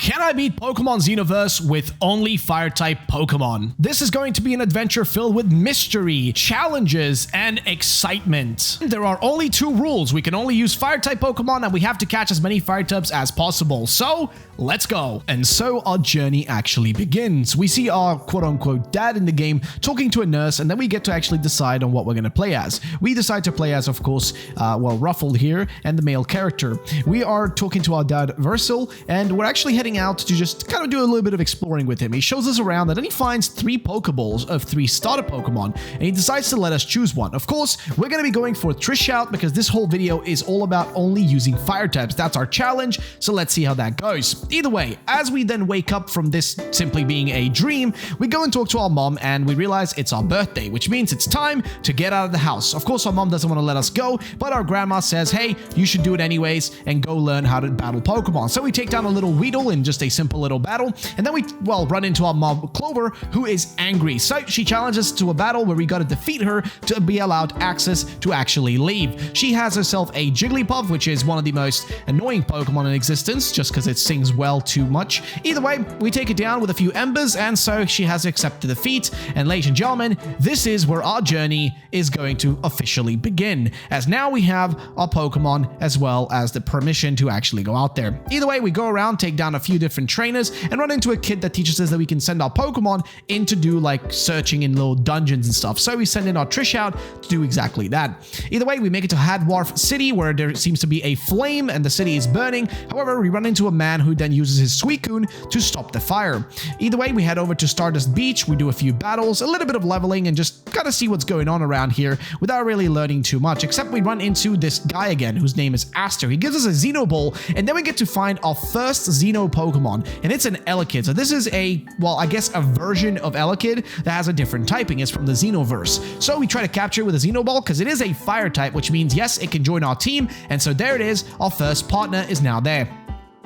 Can I beat Pokemon Xenoverse with only Fire-type Pokemon? This is going to be an adventure filled with mystery, challenges, and excitement. There are only two rules. We can only use Fire-type Pokemon, and we have to catch as many Fire-types as possible. So, let's go. And so our journey actually begins. We see our quote-unquote dad in the game talking to a nurse, and then we get to actually decide on what we're going to play as. We decide to play as, of course, Ruffle here, and the male character. We are talking to our dad, Versil, and we're actually heading out to just kind of do a little bit of exploring with him. He shows us around, and then he finds 3 Pokeballs of 3 starter Pokemon, and he decides to let us choose one. Of course, we're going to be going for Trish out because this whole video is all about only using fire types. That's our challenge, so let's see how that goes. Either way, as we then wake up from this simply being a dream, we go and talk to our mom, and we realize it's our birthday, which means it's time to get out of the house. Of course, our mom doesn't want to let us go, but our grandma says, hey, you should do it anyways and go learn how to battle Pokemon. So we take down a little Weedle in just a simple little battle, and then we, run into our mom, Clover, who is angry. So she challenges us to a battle where we gotta defeat her to be allowed access to actually leave. She has herself a Jigglypuff, which is one of the most annoying Pokemon in existence, just because it sings well too much. Either way, we take it down with a few embers, and so she has accepted defeat. And ladies and gentlemen, this is where our journey is going to officially begin, as now we have our Pokemon as well as the permission to actually go out there. Either way, we go around, take down a few different trainers, and run into a kid that teaches us that we can send our Pokemon in to do like searching in little dungeons and stuff. So we send in our Trish out to do exactly that. Either way, we make it to Hadwarf City, where there seems to be a flame and the city is burning. However, we run into a man who then uses his Suicune to stop the fire. Either way, we head over to Stardust Beach, we do a few battles, a little bit of leveling, and just kind of see what's going on around here without really learning too much, except we run into this guy again whose name is Aster. He gives us a Xeno Ball, and then we get to find our first Xeno Pokemon, and it's an Elekid. So this is a, I guess a version of Elekid that has a different typing. It's from the Xenoverse. So we try to capture it with a Xeno Ball because it is a fire type, which means yes, it can join our team, and so there it is. Our first partner is now there.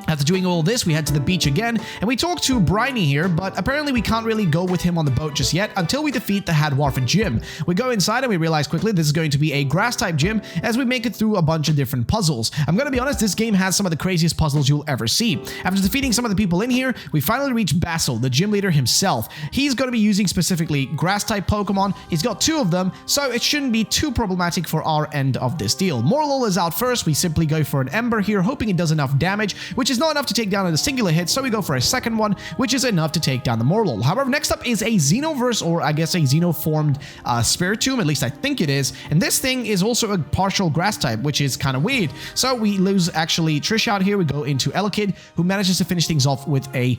After doing all this, we head to the beach again, and we talk to Briny here, but apparently we can't really go with him on the boat just yet until we defeat the Hadwarf gym. We go inside and we realize quickly this is going to be a grass-type gym as we make it through a bunch of different puzzles. I'm gonna be honest, this game has some of the craziest puzzles you'll ever see. After defeating some of the people in here, we finally reach Basil, the gym leader himself. He's gonna be using specifically grass-type Pokemon. He's got 2 of them, so it shouldn't be too problematic for our end of this deal. Morlul is out first. We simply go for an Ember here, hoping it does enough damage, which is not enough to take down in a singular hit, so we go for a second one, which is enough to take down the Morlul. However, next up is a Xenoverse, or I guess a Xeno-formed Spiritomb, at least I think it is, and this thing is also a partial grass type, which is kind of weird. So we lose actually Trish out here. We go into Elekid, who manages to finish things off with a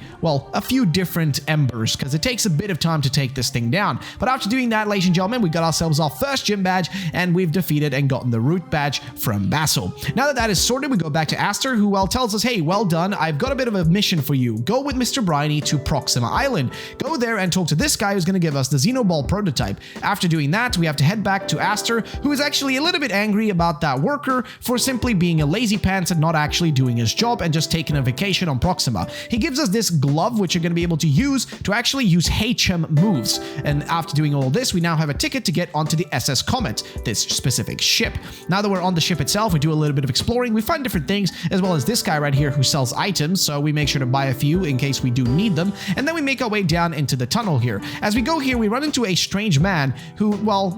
few different embers, because it takes a bit of time to take this thing down. But after doing that, ladies and gentlemen, we got ourselves our first gym badge, and we've defeated and gotten the root badge from Basil. Now that that is sorted, we go back to Aster, who tells us, hey, well done, I've got a bit of a mission for you. Go with Mr. Briny to Proxima Island. Go there and talk to this guy who's going to give us the Xenoball prototype. After doing that, we have to head back to Aster, who is actually a little bit angry about that worker for simply being a lazy pants and not actually doing his job and just taking a vacation on Proxima. He gives us this glove, which you're going to be able to use HM moves. And after doing all this, we now have a ticket to get onto the SS Comet, this specific ship. Now that we're on the ship itself, we do a little bit of exploring. We find different things, as well as this guy right here who sells items, so we make sure to buy a few in case we do need them, and then we make our way down into the tunnel here. As we go here, we run into a strange man who,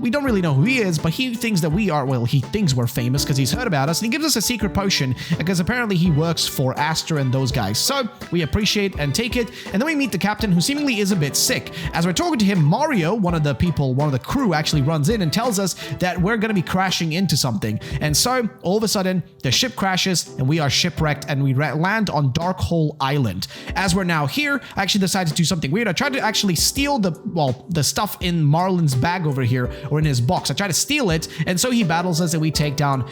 we don't really know who he is, but he thinks that he thinks we're famous because he's heard about us, and he gives us a secret potion because apparently he works for Aster and those guys. So we appreciate and take it, and then we meet the captain, who seemingly is a bit sick. As we're talking to him, Mario, one of the crew, actually runs in and tells us that we're going to be crashing into something. And so all of a sudden, the ship crashes and we are shipwrecked, and we land on Darkhole Island. As we're now here, I actually decided to do something weird. I tried to actually steal the stuff in Marlin's bag over here, or in his box. I try to steal it, and so he battles us, and we take down,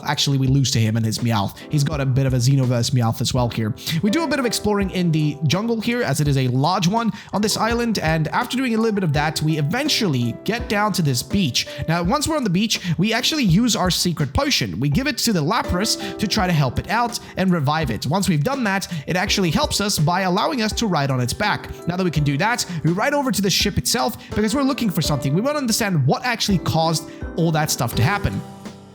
actually we lose to him and his Meowth. He's got a bit of a Xenoverse Meowth as well here. We do a bit of exploring in the jungle here, as it is a large one on this island, and after doing a little bit of that, we eventually get down to this beach. Now, once we're on the beach, we actually use our secret potion. We give it to the Lapras to try to help it out and revive it. Once we've done that, it actually helps us by allowing us to ride on its back. Now that we can do that, we ride over to the ship itself because we're looking for something. We want to understand what actually caused all that stuff to happen.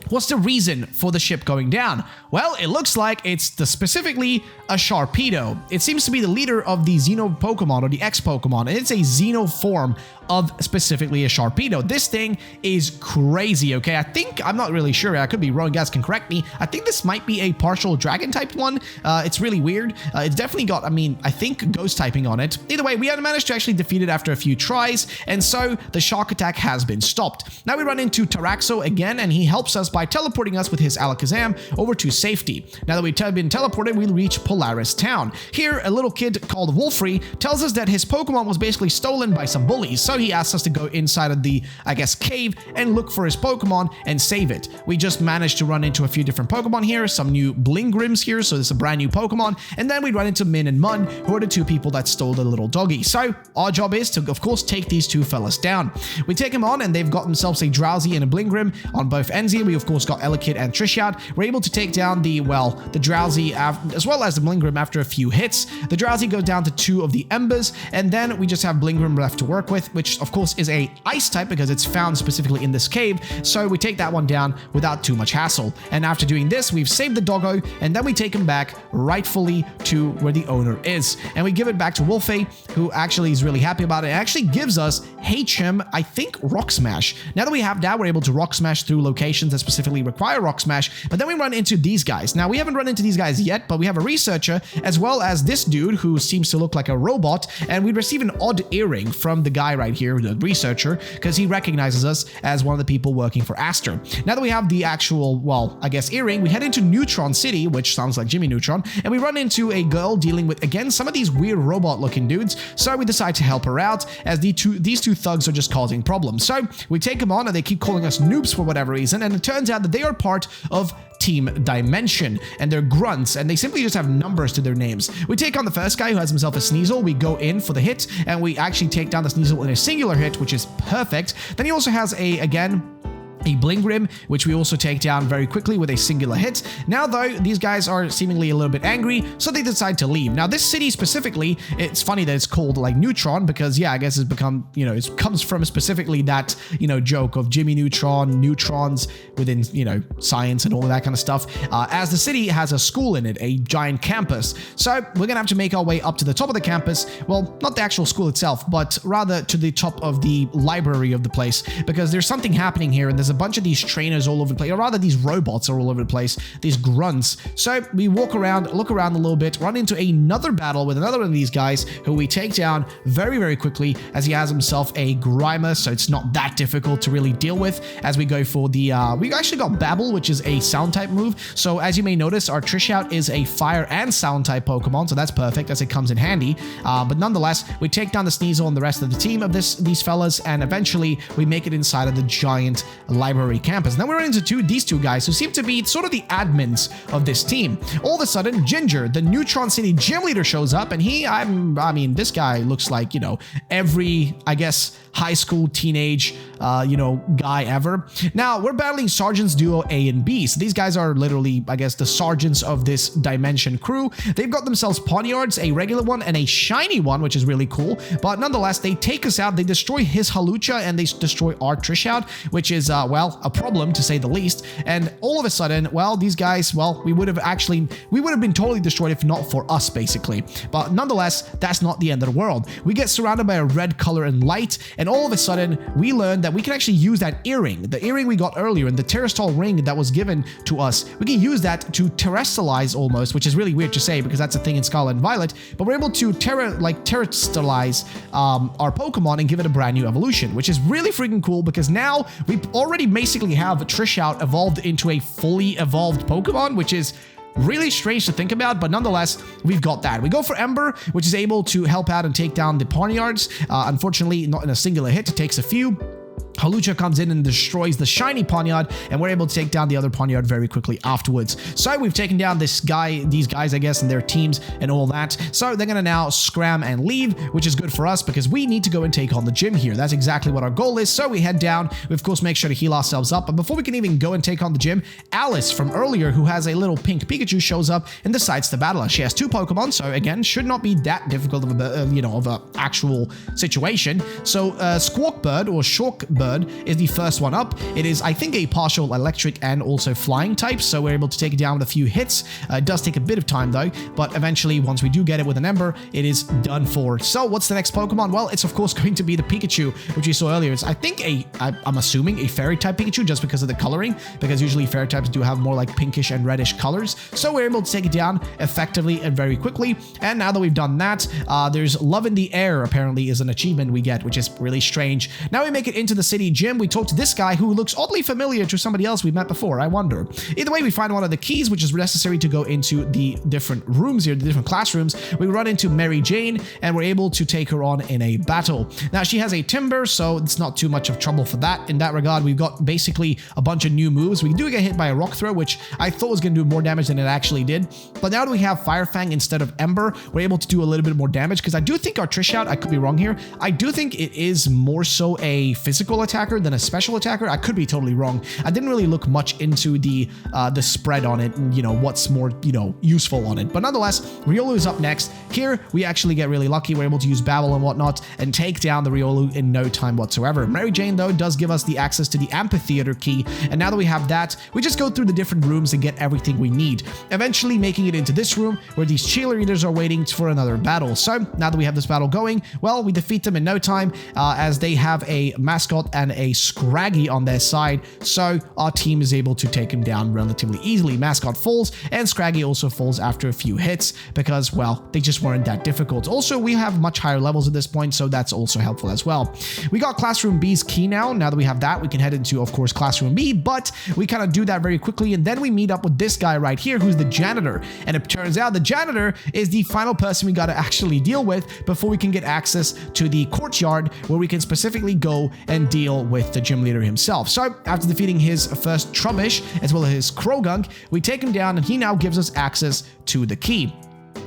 What's the reason for the ship going down? Well, it looks like it's specifically a Sharpedo. It seems to be the leader of the Xeno Pokemon or the X Pokemon, and it's a Xeno form of specifically a Sharpedo. This thing is crazy, okay? I'm not really sure. I could be wrong. You guys can correct me. I think this might be a partial dragon type one. It's really weird. It's definitely got, I think ghost typing on it. Either way, we had managed to actually defeat it after a few tries, and so the shock attack has been stopped. Now we run into Taraxo again, and he helps us by teleporting us with his Alakazam over to safety. Now that we've been teleported, we reach Polaris Town. Here, a little kid called Wolfrey tells us that his Pokemon was basically stolen by some bullies, so he asks us to go inside of the, cave and look for his Pokemon and save it. We just managed to run into a few different Pokemon here, some new Blingrims here, so this is a brand new Pokemon, and then we run into Min and Mun, who are the two people that stole the little doggy. So our job is to, of course, take these two fellas down. We take them on, and they've got themselves a Drowsy and a Blingrim on both ends here. We, of course, got Elekid and Trishout. We're able to take down the Drowsy as well as the Blingrim after a few hits. The Drowsy goes down to 2 of the Embers, and then we just have Blingrim left to work with, which of course is a ice type because it's found specifically in this cave, so we take that one down without too much hassle. And after doing this, we've saved the doggo, and then we take him back rightfully to where the owner is, and we give it back to Wolfie, who actually is really happy about it. It actually gives us HM, I think, Rock Smash. Now that we have that, we're able to Rock Smash through locations that specifically require Rock Smash, but then we run into these guys. Now we haven't run into these guys yet, but we have a researcher as well as this dude who seems to look like a robot, and we receive an odd earring from the guy right here, the researcher, because he recognizes us as one of the people working for Aster. Now that we have the actual, earring, we head into Neutron City, which sounds like Jimmy Neutron, and we run into a girl dealing with, again, some of these weird robot-looking dudes, so we decide to help her out, as these two thugs are just causing problems. So we take them on, and they keep calling us noobs for whatever reason, and it turns out that they are part of Team Dimension, and they're grunts, and they simply just have numbers to their names. We take on the first guy who has himself a Sneasel. We go in for the hit, and we actually take down the Sneasel in a singular hit, which is perfect. Then he also has a Blingrim, which we also take down very quickly with a singular hit. Now, though, these guys are seemingly a little bit angry, so they decide to leave. Now, this city specifically, it's funny that it's called, Neutron, because, yeah, I guess it's become, it comes from specifically that, joke of Jimmy Neutron, neutrons within, science and all of that kind of stuff, as the city has a school in it, a giant campus. So we're gonna have to make our way up to the top of the campus. Well, not the actual school itself, but rather to the top of the library of the place, because there's something happening here, and there's a bunch of these trainers all over the place, or rather these robots are all over the place, these grunts. So we walk around, look around a little bit, run into another battle with another one of these guys who we take down very, very quickly, as he has himself a Grimer, so it's not that difficult to really deal with. As we go for the, we actually got Babble, which is a sound type move. So as you may notice, our Trishout is a fire and sound type Pokemon, so that's perfect as it comes in handy. But nonetheless, we take down the Sneasel and the rest of the team of these fellas, and eventually we make it inside of the giant library campus. And then we run into these two guys who seem to be sort of the admins of this team. All of a sudden, Ginger, the Neutron City gym leader, shows up, and this guy looks like, every, high school teenage, guy ever. Now, we're battling Sergeants Duo A and B. So these guys are literally, the sergeants of this Dimension crew. They've got themselves Poniards, a regular one and a shiny one, which is really cool. But nonetheless, they take us out. They destroy his Halucha, and they destroy our Trishout, which is, a problem to say the least. And all of a sudden, these guys, we would have been totally destroyed if not for us, basically. But nonetheless, that's not the end of the world. We get surrounded by a red color and light, and all of a sudden, we learn that we can actually use that earring, the earring we got earlier, and the Terrestrial ring that was given to us. We can use that to terrestrialize almost, which is really weird to say because that's a thing in Scarlet and Violet, but we're able to terrestrialize our Pokemon and give it a brand new evolution, which is really freaking cool because now we already basically have Trishout evolved into a fully evolved Pokemon, which is really strange to think about, but nonetheless, we've got that. We go for Ember, which is able to help out and take down the Poniards. Unfortunately, not in a singular hit. It takes a few. Halucha comes in and destroys the shiny Poniard, and we're able to take down the other Poniard very quickly afterwards. So we've taken down these guys, and their teams and all that. So they're going to now scram and leave, which is good for us because we need to go and take on the gym here. That's exactly what our goal is. So we head down. We, of course, make sure to heal ourselves up. But before we can even go and take on the gym, Alice from earlier, who has a little pink Pikachu, shows up and decides to battle us. She has 2 Pokemon, so again, should not be that difficult of a actual situation. So Squawkbird or Shawkbird Bird is the first one up. It is, I think, a partial electric and also flying type, so we're able to take it down with a few hits. It does take a bit of time though, but eventually once we do get it with an Ember, it is done for. So what's the next Pokemon? Well, it's of course going to be the Pikachu, which you saw earlier. It's, I think, I'm assuming a fairy type Pikachu just because of the coloring, because usually fairy types do have more like pinkish and reddish colors. So we're able to take it down effectively and very quickly. And now that we've done that, there's Love in the Air apparently is an achievement we get, which is really strange. Now we make it into the city gym. We talk to this guy who looks oddly familiar to somebody else we met before. I wonder. Either way, we find one of the keys, which is necessary to go into the different rooms here, the different classrooms. We run into Mary Jane and we're able to take her on in a battle. Now she has a Timber, so it's not too much of trouble for that. In that regard, we've got basically a bunch of new moves. We do get hit by a Rock Throw, which I thought was going to do more damage than it actually did. But now that we have Fire Fang instead of Ember, we're able to do a little bit more damage, because I do think our Trish Out, I could be wrong here, I do think it is more so a physical attacker than a special attacker. I could be totally wrong. I didn't really look much into the spread on it and, you know, what's more, you know, useful on it. But nonetheless, Riolu is up next. Here, we actually get really lucky. We're able to use Babble and whatnot and take down the Riolu in no time whatsoever. Mary Jane, though, does give us the access to the Amphitheater key. And now that we have that, we just go through the different rooms and get everything we need. Eventually making it into this room where these cheerleaders are waiting for another battle. So now that we have this battle going, well, we defeat them in no time as they have a mascot and a Scraggy on their side. So our team is able to take him down relatively easily. Mascot falls and Scraggy also falls after a few hits because, well, they just weren't that difficult. Also, we have much higher levels at this point, so that's also helpful as well. We got Classroom B's key now. Now that we have that, we can head into, of course, Classroom B, but we kind of do that very quickly, and then we meet up with this guy right here who's the janitor. And it turns out the janitor is the final person we got to actually deal with before we can get access to the courtyard where we can specifically go and deal with the gym leader himself. So after defeating his first Trubbish as well as his Krogunk, we take him down and he now gives us access to the key.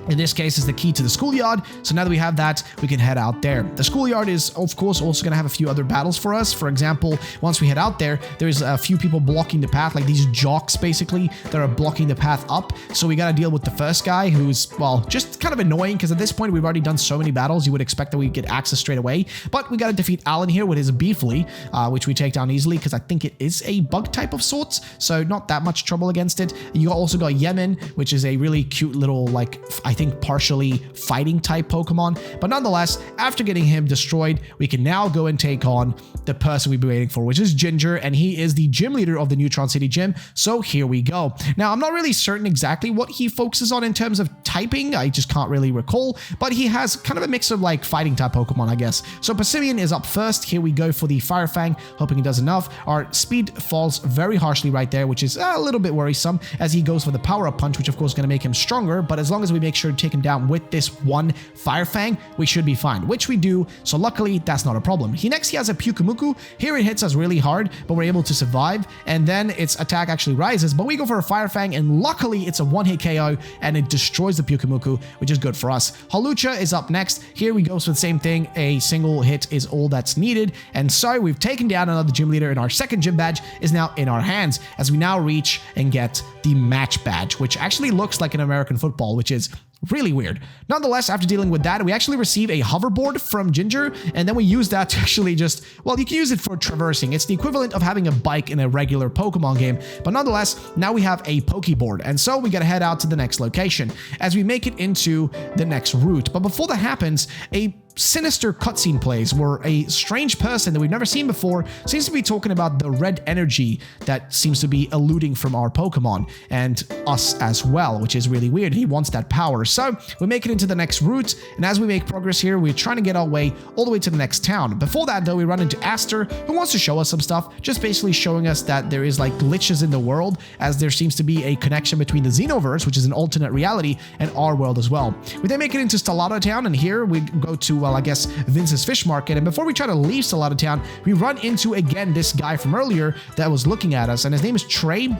In this case, is the key to the schoolyard. So now that we have that, we can head out there. The schoolyard is, of course, also going to have a few other battles for us. For example, once we head out there, there's a few people blocking the path, like these jocks, basically, that are blocking the path up. So we got to deal with the first guy who's, well, just kind of annoying because at this point, we've already done so many battles. You would expect that we'd get access straight away. But we got to defeat Alan here with his Beefly, which we take down easily because I think it is a bug type of sorts. So not that much trouble against it. You also got Yemen, which is a really cute little, like, I think partially fighting type Pokemon, but nonetheless, after getting him destroyed, we can now go and take on the person we've been waiting for, which is Ginger, and he is the gym leader of the Neutron City Gym. So here we go. Now, I'm not really certain exactly what he focuses on in terms of typing. I just can't really recall, but he has kind of a mix of like fighting type Pokemon, I guess. So Passimian is up first. Here we go for the Fire Fang, hoping he does enough. Our speed falls very harshly right there, which is a little bit worrisome as he goes for the Power Up Punch, which of course is going to make him stronger, but as long as we make sure to take him down with this one Fire Fang, we should be fine, which we do. So luckily, that's not a problem. He has a Pyukumuku. Here it hits us really hard, but we're able to survive, and then its attack actually rises, but we go for a Fire Fang, and luckily it's a one-hit KO, and it destroys the Pyukumuku, which is good for us. Hawlucha is up next. Here we go for the same thing. A single hit is all that's needed, and so we've taken down another gym leader, and our second gym badge is now in our hands as we now reach and get the match badge, which actually looks like an American football, which is really weird. Nonetheless, after dealing with that, we actually receive a hoverboard from Ginger, and then we use that to actually just, well, you can use it for traversing. It's the equivalent of having a bike in a regular Pokemon game, but nonetheless, now we have a Pokeboard, and so we gotta head out to the next location as we make it into the next route. But before that happens, a sinister cutscene plays where a strange person that we've never seen before seems to be talking about the red energy that seems to be eluding from our Pokemon and us as well, which is really weird. He wants that power. So we make it into the next route, and as we make progress here, we're trying to get our way all the way to the next town. Before that, though, we run into Aster, who wants to show us some stuff, just basically showing us that there is like glitches in the world, as there seems to be a connection between the Xenoverse, which is an alternate reality, and our world as well. We then make it into Stellato Town, and here we go to, well, I guess Vince's Fish Market, and before we try to leave Stellato Town, we run into, again, this guy from earlier that was looking at us, and his name is Trey.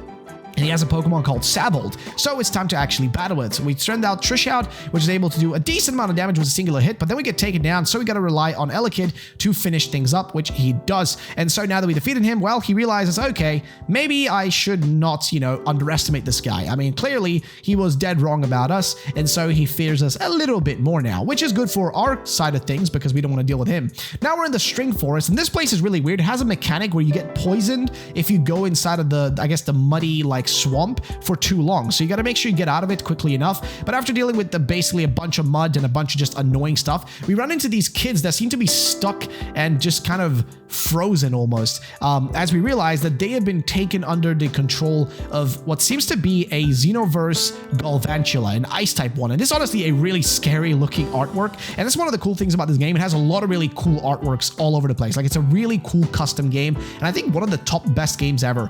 and he has a Pokemon called Savold, so it's time to actually battle it. So we send out Trish out, which is able to do a decent amount of damage with a singular hit, but then we get taken down, so we got to rely on Elekid to finish things up, which he does. And so now that we defeated him, well, he realizes, okay, maybe I should not, you know, underestimate this guy. I mean, clearly he was dead wrong about us, and so he fears us a little bit more now, which is good for our side of things because we don't want to deal with him. Now we're in the String Forest, and this place is really weird. It has a mechanic where you get poisoned if you go inside of the, I guess, the muddy, like, swamp for too long. So you got to make sure you get out of it quickly enough. But after dealing with basically a bunch of mud and a bunch of just annoying stuff, we run into these kids that seem to be stuck and just kind of frozen almost, as we realize that they have been taken under the control of what seems to be a Xenoverse Galvantula, an ice type one. And this is honestly a really scary looking artwork, and that's one of the cool things about this game. It has a lot of really cool artworks all over the place. Like, it's a really cool custom game, and I think one of the top best games ever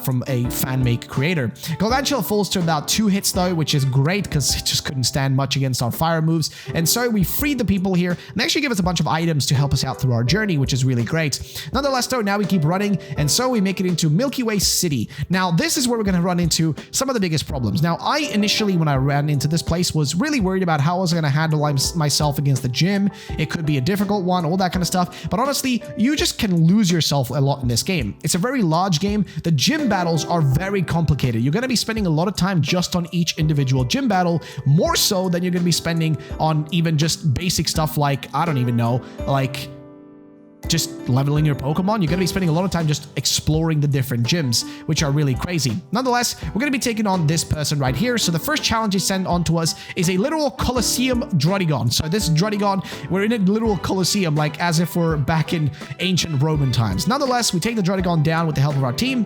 from a fan-make creator. Galvantula falls to about 2 hits though, which is great because it just couldn't stand much against our fire moves. And so we freed the people here, and they actually give us a bunch of items to help us out through our journey, which is really great. Nonetheless though, now we keep running, and so we make it into Milky Way City. Now this is where we're going to run into some of the biggest problems. Now I initially, when I ran into this place, was really worried about how I was going to handle myself against the gym. It could be a difficult one, all that kind of stuff. But honestly, you just can lose yourself a lot in this game. It's a very large game. The gym battles are very complicated. You're going to be spending a lot of time just on each individual gym battle, more so than you're going to be spending on even just basic stuff like, I don't even know, like just leveling your Pokemon. You're going to be spending a lot of time just exploring the different gyms, which are really crazy. Nonetheless, we're going to be taking on this person right here. So the first challenge they send on to us is a literal Colosseum Druddigon. So this Druddigon, we're in a literal Colosseum, like as if we're back in ancient Roman times. Nonetheless, we take the Druddigon down with the help of our team,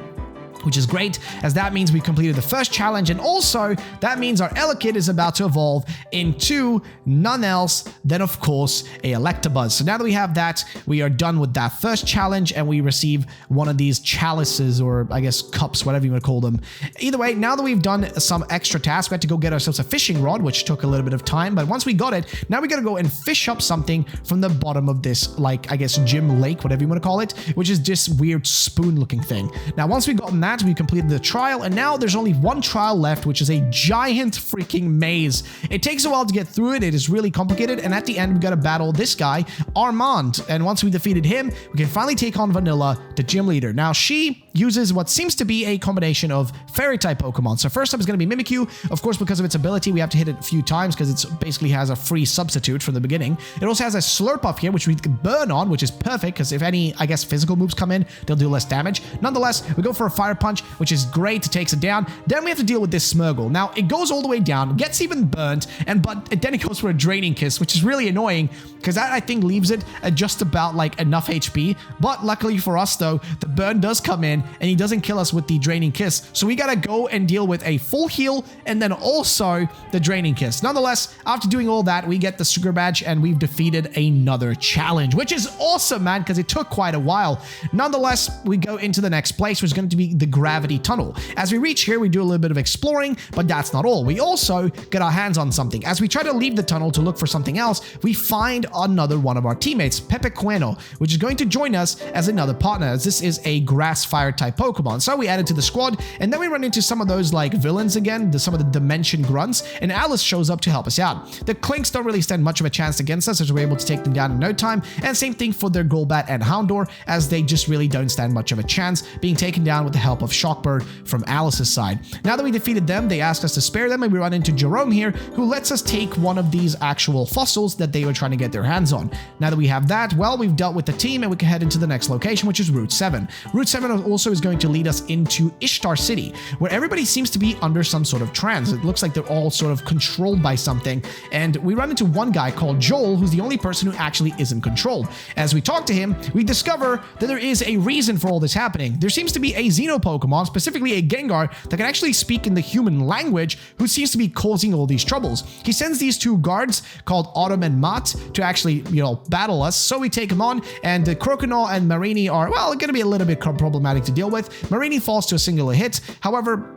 which is great, as that means we completed the first challenge, and also that means our Elekid is about to evolve into none else than, of course, a Electabuzz. So now that we have that, we are done with that first challenge, and we receive one of these chalices, or I guess cups, whatever you want to call them. Either way, now that we've done some extra tasks, we had to go get ourselves a fishing rod, which took a little bit of time, but once we got it, now we gotta go and fish up something from the bottom of this, like, I guess, gym lake, whatever you want to call it, which is this weird spoon-looking thing. Now, once we've gotten that, we completed the trial, and now there's only one trial left, which is a giant freaking maze. It takes a while to get through it. It is really complicated, and at the end, we got to battle this guy, Armand. And once we defeated him, we can finally take on Vanilla, the gym leader. Now, she uses what seems to be a combination of Fairy-type Pokemon. So first up is going to be Mimikyu. Of course, because of its ability, we have to hit it a few times because it basically has a free substitute from the beginning. It also has a Slurpuff here, which we can burn on, which is perfect because if any, I guess, physical moves come in, they'll do less damage. Nonetheless, we go for a Fire Punch, which is great. It takes it down. Then we have to deal with this Smeargle. Now, it goes all the way down, gets even burnt, but then it goes for a Draining Kiss, which is really annoying because that, I think, leaves it at just about like enough HP. But luckily for us, though, the burn does come in and he doesn't kill us with the Draining Kiss. So we gotta go and deal with a full heal and then also the Draining Kiss. Nonetheless, after doing all that, we get the Sugar Badge and we've defeated another challenge, which is awesome, man, because it took quite a while. Nonetheless, we go into the next place, which is going to be the Gravity Tunnel. As we reach here, we do a little bit of exploring, but that's not all. We also get our hands on something. As we try to leave the tunnel to look for something else, we find another one of our teammates, Pepe Queno, which is going to join us as another partner, as this is a grass fire type Pokemon. So we add it to the squad, and then we run into some of those like villains again, some of the Dimension Grunts, and Alice shows up to help us out. The Clinks don't really stand much of a chance against us, as we're able to take them down in no time, and same thing for their Golbat and Houndour, as they just really don't stand much of a chance, being taken down with the help of Shockbird from Alice's side. Now that we defeated them, they asked us to spare them, and we run into Jerome here, who lets us take one of these actual fossils that they were trying to get their hands on. Now that we have that, well, we've dealt with the team, and we can head into the next location, which is Route 7. Route 7 also is going to lead us into Ishtar City, where everybody seems to be under some sort of trance. It looks like they're all sort of controlled by something, and we run into one guy called Joel, who's the only person who actually isn't controlled. As we talk to him, we discover that there is a reason for all this happening. There seems to be a Xeno Pokemon, specifically a Gengar, that can actually speak in the human language, who seems to be causing all these troubles. He sends these two guards called Autumn and Matt to actually, battle us, so we take them on, and Croconaw and Marini are, well, going to be a little bit problematic to deal with. Marini falls to a singular hit. However,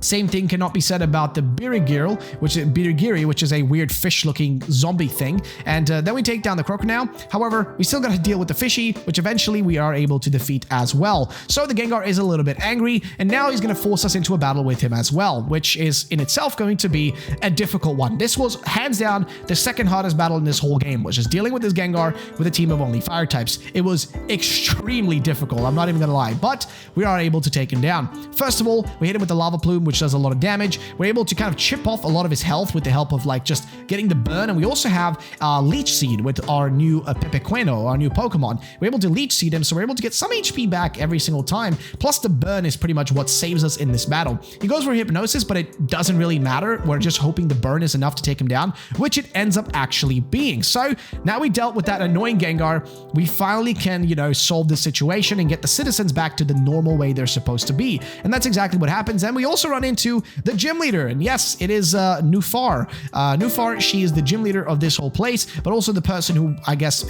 Same thing cannot be said about the Birigiri, which is a weird fish-looking zombie thing. And then we take down the crocodile. However, we still got to deal with the fishy, which eventually we are able to defeat as well. So the Gengar is a little bit angry, and now he's going to force us into a battle with him as well, which is in itself going to be a difficult one. This was hands down the second hardest battle in this whole game, which is dealing with this Gengar with a team of only fire types. It was extremely difficult, I'm not even going to lie, but we are able to take him down. First of all, we hit him with the lava plume, which does a lot of damage. We're able to kind of chip off a lot of his health with the help of like just getting the burn, and we also have Leech Seed with our new Pepequeno, our new Pokemon. We're able to Leech Seed him, so we're able to get some HP back every single time, plus the burn is pretty much what saves us in this battle. He goes for Hypnosis, but it doesn't really matter. We're just hoping the burn is enough to take him down, which it ends up actually being. So now we dealt with that annoying Gengar, we finally can, you know, solve this situation and get the citizens back to the normal way they're supposed to be. And that's exactly what happens. And we also run into the gym leader, and yes, it is Nufar. Nufar, she is the gym leader of this whole place, but also the person who, I guess,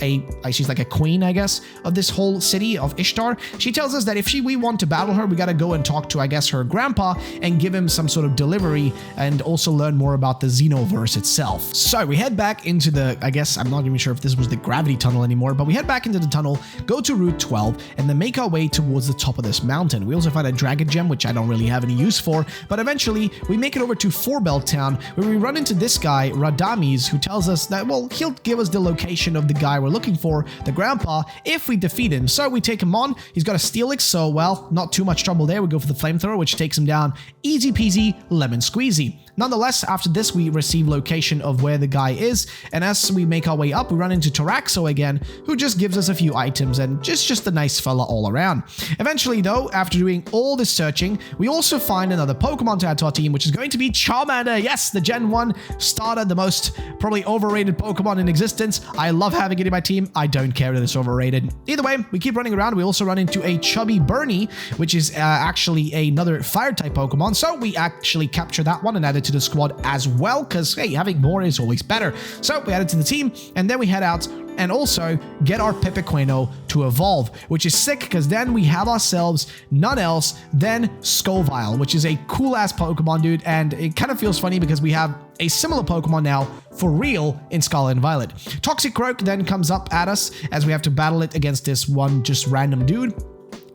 she's like a queen, I guess, of this whole city of Ishtar. She tells us that if we want to battle her, we got to go and talk to, I guess, her grandpa and give him some sort of delivery and also learn more about the Xenoverse itself. So we head back into the, I guess, I'm not even sure if this was the gravity tunnel anymore, but we head back into the tunnel, go to Route 12, and then make our way towards the top of this mountain. We also find a dragon gem, which I don't really have any use for, but eventually we make it over to Four Bell Town, where we run into this guy, Radames, who tells us that, well, he'll give us the location of the guy we're looking for, the grandpa, if we defeat him. So we take him on. He's got a Steelix, so, well, not too much trouble there. We go for the flamethrower, which takes him down easy peasy, lemon squeezy. Nonetheless, after this, we receive location of where the guy is, and as we make our way up, we run into Taraxo again, who just gives us a few items and just a nice fella all around. Eventually, though, after doing all this searching, we also find another Pokemon to add to our team, which is going to be Charmander. Yes, the Gen 1 starter, the most probably overrated Pokemon in existence. I love having it in my team. I don't care that it's overrated. Either way, we keep running around. We also run into a chubby Bernie, which is actually another fire-type Pokemon, so we actually capture that one and add it to the squad as well, because, hey, having more is always better. So we add it to the team, and then we head out and also get our Pepequeno to evolve, which is sick because then we have ourselves none else than Scoville, which is a cool-ass Pokemon, dude, and it kind of feels funny because we have a similar Pokemon now for real in Scarlet and Violet. Toxicroak then comes up at us as we have to battle it against this one just random dude.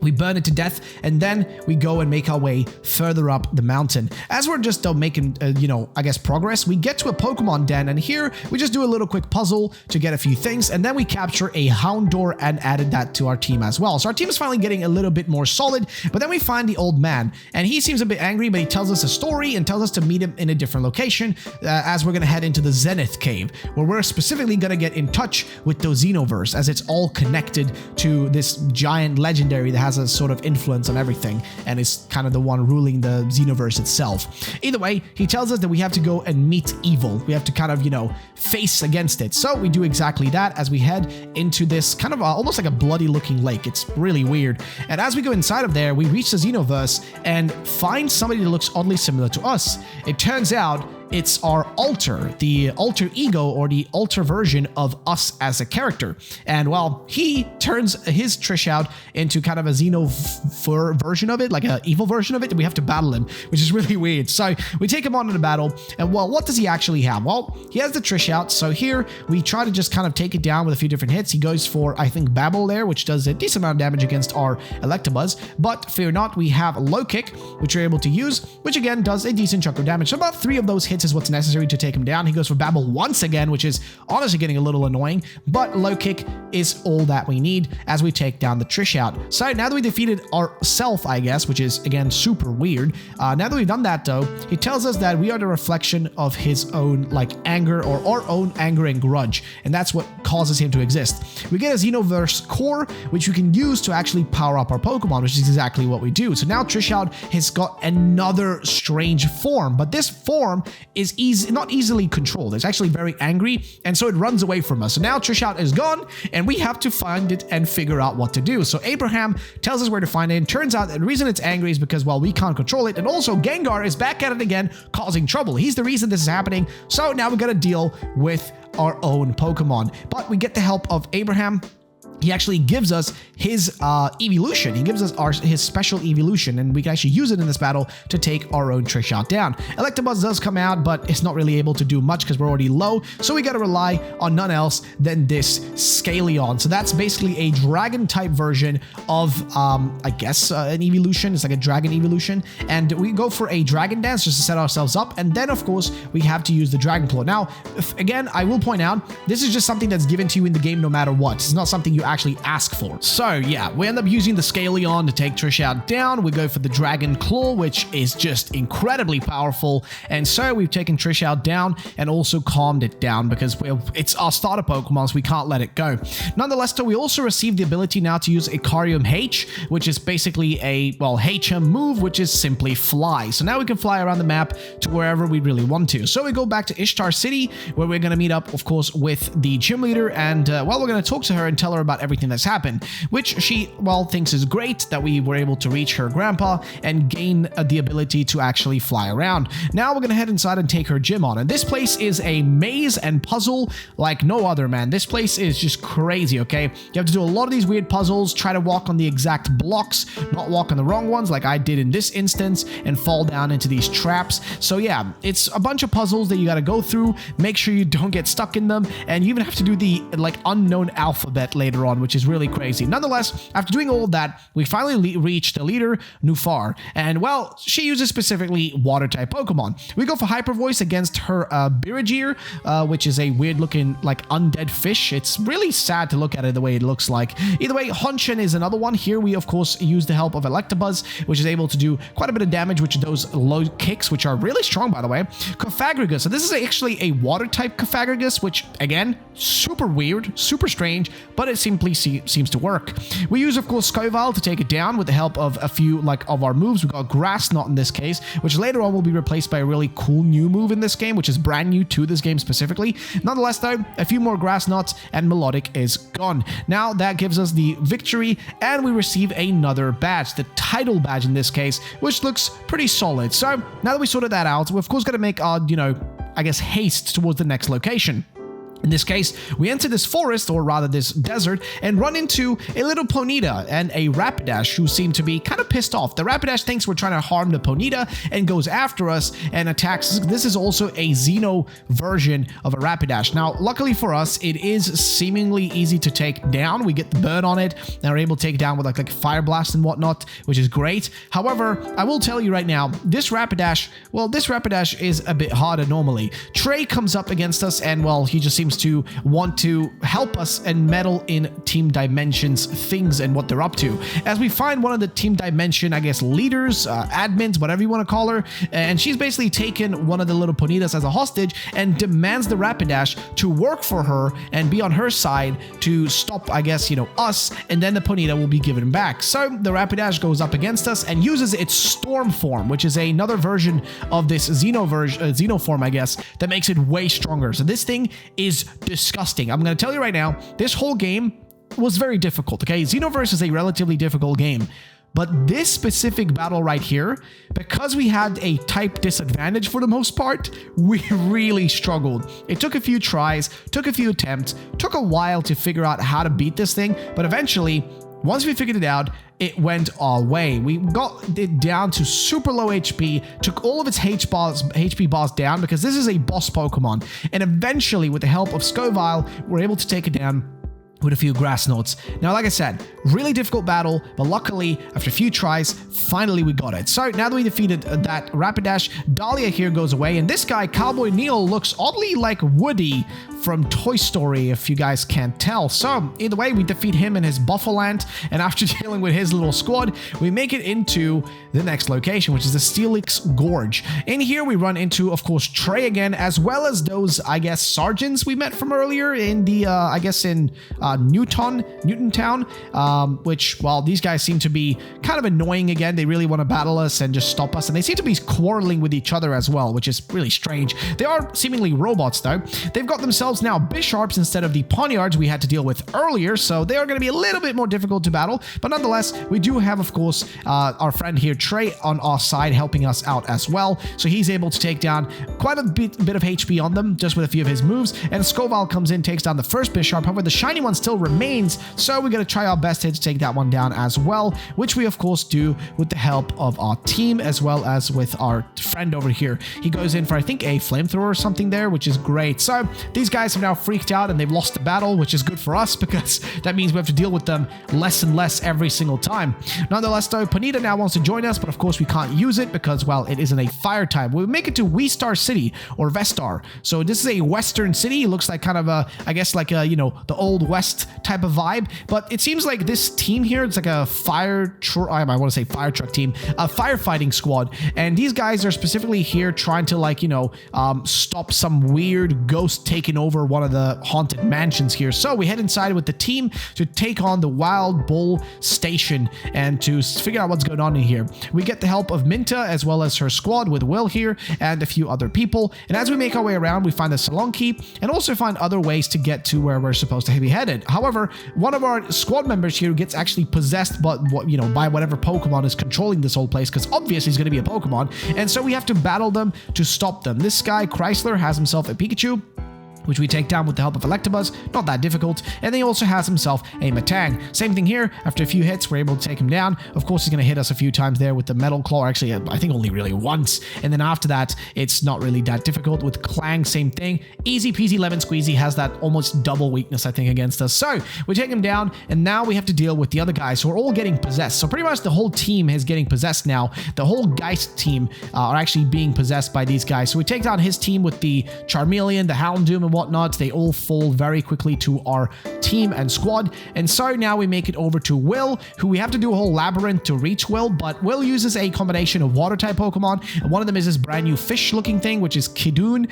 We burn it to death, and then we go and make our way further up the mountain. As we're just making, I guess, progress, we get to a Pokemon den, and here we just do a little quick puzzle to get a few things, and then we capture a Houndour and added that to our team as well. So our team is finally getting a little bit more solid, but then we find the old man, and he seems a bit angry, but he tells us a story and tells us to meet him in a different location as we're going to head into the Zenith Cave, where we're specifically going to get in touch with the Xenoverse, as it's all connected to this giant legendary that has a sort of influence on everything and is kind of the one ruling the Xenoverse itself. Either way, he tells us that we have to go and meet evil. We have to kind of, face against it. So we do exactly that as we head into this kind of almost like a bloody looking lake. It's really weird. And as we go inside of there, we reach the Xenoverse and find somebody that looks oddly similar to us. It turns out it's our alter, the alter ego or the alter version of us as a character. And well, he turns his Trish out into kind of a Xenoverse version of it, like an evil version of it, and we have to battle him, which is really weird. So we take him on to the battle, and well, what does he actually have? Well, he has the Trish out, so here we try to just kind of take it down with a few different hits. He goes for, I think, Babble there, which does a decent amount of damage against our Electabuzz, but fear not, we have Low Kick, which we're able to use, which again does a decent chunk of damage. So about 3 of those hits is what's necessary to take him down. He goes for Babble once again, which is honestly getting a little annoying, but Low Kick is all that we need as we take down the Trish out. So now that we defeated ourself, I guess, which is again super weird, now that we've done that though, he tells us that we are the reflection of his own anger or our own anger and grudge, and that's what causes him to exist. We get a Xenoverse core, which we can use to actually power up our Pokemon, which is exactly what we do. So now Trish out has got another strange form, but this form is not easily controlled. It's actually very angry, and so it runs away from us. So now Trish out is gone, and we have to find it and figure out what to do. So Abraham tells us where to find it, and turns out that the reason it's angry is because, well, we can't control it, and also Gengar is back at it again, causing trouble. He's the reason this is happening, so now we gotta deal with our own Pokemon. But we get the help of Abraham, he actually gives us his evolution. He gives us his special evolution, and we can actually use it in this battle to take our own Trish down. Electabuzz does come out, but it's not really able to do much because we're already low, so we got to rely on none else than this Scaleon. So that's basically a dragon-type version of, I guess, an evolution. It's like a dragon evolution, and we go for a Dragon Dance just to set ourselves up, and then, of course, we have to use the Dragon Claw. Now, again, I will point out, this is just something that's given to you in the game no matter what. It's not something you actually ask for. So yeah, we end up using the Scaleon to take Trish down. We go for the Dragon Claw, which is just incredibly powerful, and so we've taken Trish down and also calmed it down because it's our starter Pokemon, so we can't let it go. Nonetheless, though, we also receive the ability now to use Icarium H, which is basically a, well, HM move, which is simply fly. So now we can fly around the map to wherever we really want to. So we go back to Ishtar City, where we're going to meet up, of course, with the gym leader, and well, we're going to talk to her and tell her about everything that's happened, which she, well, thinks is great that we were able to reach her grandpa and gain the ability to actually fly around. Now we're gonna head inside and take her gym on, and this place is a maze and puzzle like no other, man. This place is just crazy, okay? You have to do a lot of these weird puzzles, try to walk on the exact blocks, not walk on the wrong ones like I did in this instance, and fall down into these traps. So yeah, it's a bunch of puzzles that you gotta go through, make sure you don't get stuck in them, and you even have to do the, like, unknown alphabet later on, which is really crazy. Nonetheless, after doing all of that, we finally reach the leader, Nufar, and well, she uses specifically water-type Pokemon. We go for Hyper Voice against her Birigir, which is a weird-looking, like, undead fish. It's really sad to look at it the way it looks like. Either way, Honshin is another one. Here we, of course, use the help of Electabuzz, which is able to do quite a bit of damage with those low kicks, which are really strong, by the way. Cofagrigus. So this is actually a water-type Cofagrigus, which, again, super weird, super strange, but it simply seems to work. We use, of course, Scoville to take it down with the help of a few, like, of our moves. We got Grass Knot in this case, which later on will be replaced by a really cool new move in this game, which is brand new to this game specifically. Nonetheless, though, a few more Grass Knots and Melodic is gone. Now that gives us the victory, and we receive another badge, the title badge in this case, which looks pretty solid. So now that we sorted that out, we're of course going to make our, you know, I guess, haste towards the next location. In this case, we enter this forest, or rather this desert, and run into a little Ponyta and a Rapidash who seem to be kind of pissed off. The Rapidash thinks we're trying to harm the Ponyta and goes after us and attacks. This is also a Xeno version of a Rapidash. Now, luckily for us, it is seemingly easy to take down. We get the burn on it and are able to take it down with like Fire Blast and whatnot, which is great. However, I will tell you right now, this Rapidash, well, this Rapidash is a bit harder normally. Trey comes up against us and, well, he just seems to want to help us and meddle in Team Dimension's things and what they're up to. As we find one of the Team Dimension, I guess, leaders, admins, whatever you want to call her, and she's basically taken one of the little Ponytas as a hostage and demands the Rapidash to work for her and be on her side to stop, I guess, you know, us, and then the Ponyta will be given back. So the Rapidash goes up against us and uses its Storm form, which is another version of this Xeno form, I guess, that makes it way stronger. So this thing is disgusting. I'm going to tell you right now, this whole game was very difficult, okay? Xenoverse is a relatively difficult game, but this specific battle right here, because we had a type disadvantage for the most part, we really struggled. It took a few tries, took a few attempts, took a while to figure out how to beat this thing, but eventually, once we figured it out, it went our way. We got it down to super low HP, took all of its HP bars down because this is a boss Pokemon. And eventually, with the help of Scoville, we're able to take it down with a few Grass Notes. Now, like I said, really difficult battle, but luckily, after a few tries, finally we got it. So now that we defeated that Rapidash, Dahlia here goes away, and this guy, Cowboy Neil, looks oddly like Woody from Toy Story, if you guys can't tell. So either way, we defeat him in his Buffaland, and after dealing with his little squad, we make it into the next location, which is the Steelix Gorge. In here, we run into, of course, Trey again, as well as those, I guess, sergeants we met from earlier in the, I guess, in Newton Town, which, well, these guys seem to be kind of annoying again. They really want to battle us and just stop us, and they seem to be quarreling with each other as well, which is really strange. They are seemingly robots, though. They've got themselves now Bisharps instead of the Ponyards we had to deal with earlier, so they are going to be a little bit more difficult to battle, but nonetheless, we do have, of course, our friend here, Trey, on our side, helping us out as well, so he's able to take down quite a bit of HP on them, just with a few of his moves, and Scoville comes in, takes down the first Bisharp. However, the shiny one still remains, so we're going to try our best here to take that one down as well, which we of course do with the help of our team as well as with our friend over here. He goes in for, I think, a flamethrower or something there, which is great. So these guys have now freaked out and they've lost the battle, which is good for us because that means we have to deal with them less and less every single time. Nonetheless though, Panita now wants to join us, but of course we can't use it because, well, it isn't a fire type. We'll make it to Weestar City, or Vestar. So this is a western city. It looks like kind of a, I guess like a, you know, the old west type of vibe, but it seems like this team here, it's like a I want to say fire truck team, a firefighting squad, and these guys are specifically here trying to, like, you know, stop some weird ghost taking over one of the haunted mansions here. So we head inside with the team to take on the Wild Bull Station and to figure out what's going on in here. We get the help of Minta as well as her squad with Will here and a few other people, and as we make our way around, we find the salon key and also find other ways to get to where we're supposed to be headed. However, one of our squad members here gets actually possessed, but you know, by whatever Pokemon is controlling this whole place, because obviously he's going to be a Pokemon, and so we have to battle them to stop them. This guy Chrysler has himself a Pikachu, which we take down with the help of Electabuzz, not that difficult, and then he also has himself a Metang. Same thing here, after a few hits, we're able to take him down. Of course, he's going to hit us a few times there with the Metal Claw, actually, I think only really once, and then after that, it's not really that difficult. With Clang, same thing, easy peasy lemon squeezy, has that almost double weakness, I think, against us. So, we take him down, and now we have to deal with the other guys who are all getting possessed. So pretty much the whole team is getting possessed now. The whole Geist team are actually being possessed by these guys. So we take down his team with the Charmeleon, the Houndoom, and whatnot. They all fall very quickly to our team and squad, and so now we make it over to Will, who we have to do a whole labyrinth to reach Will, but Will uses a combination of water type Pokemon, and one of them is this brand new fish looking thing, which is Kidoon.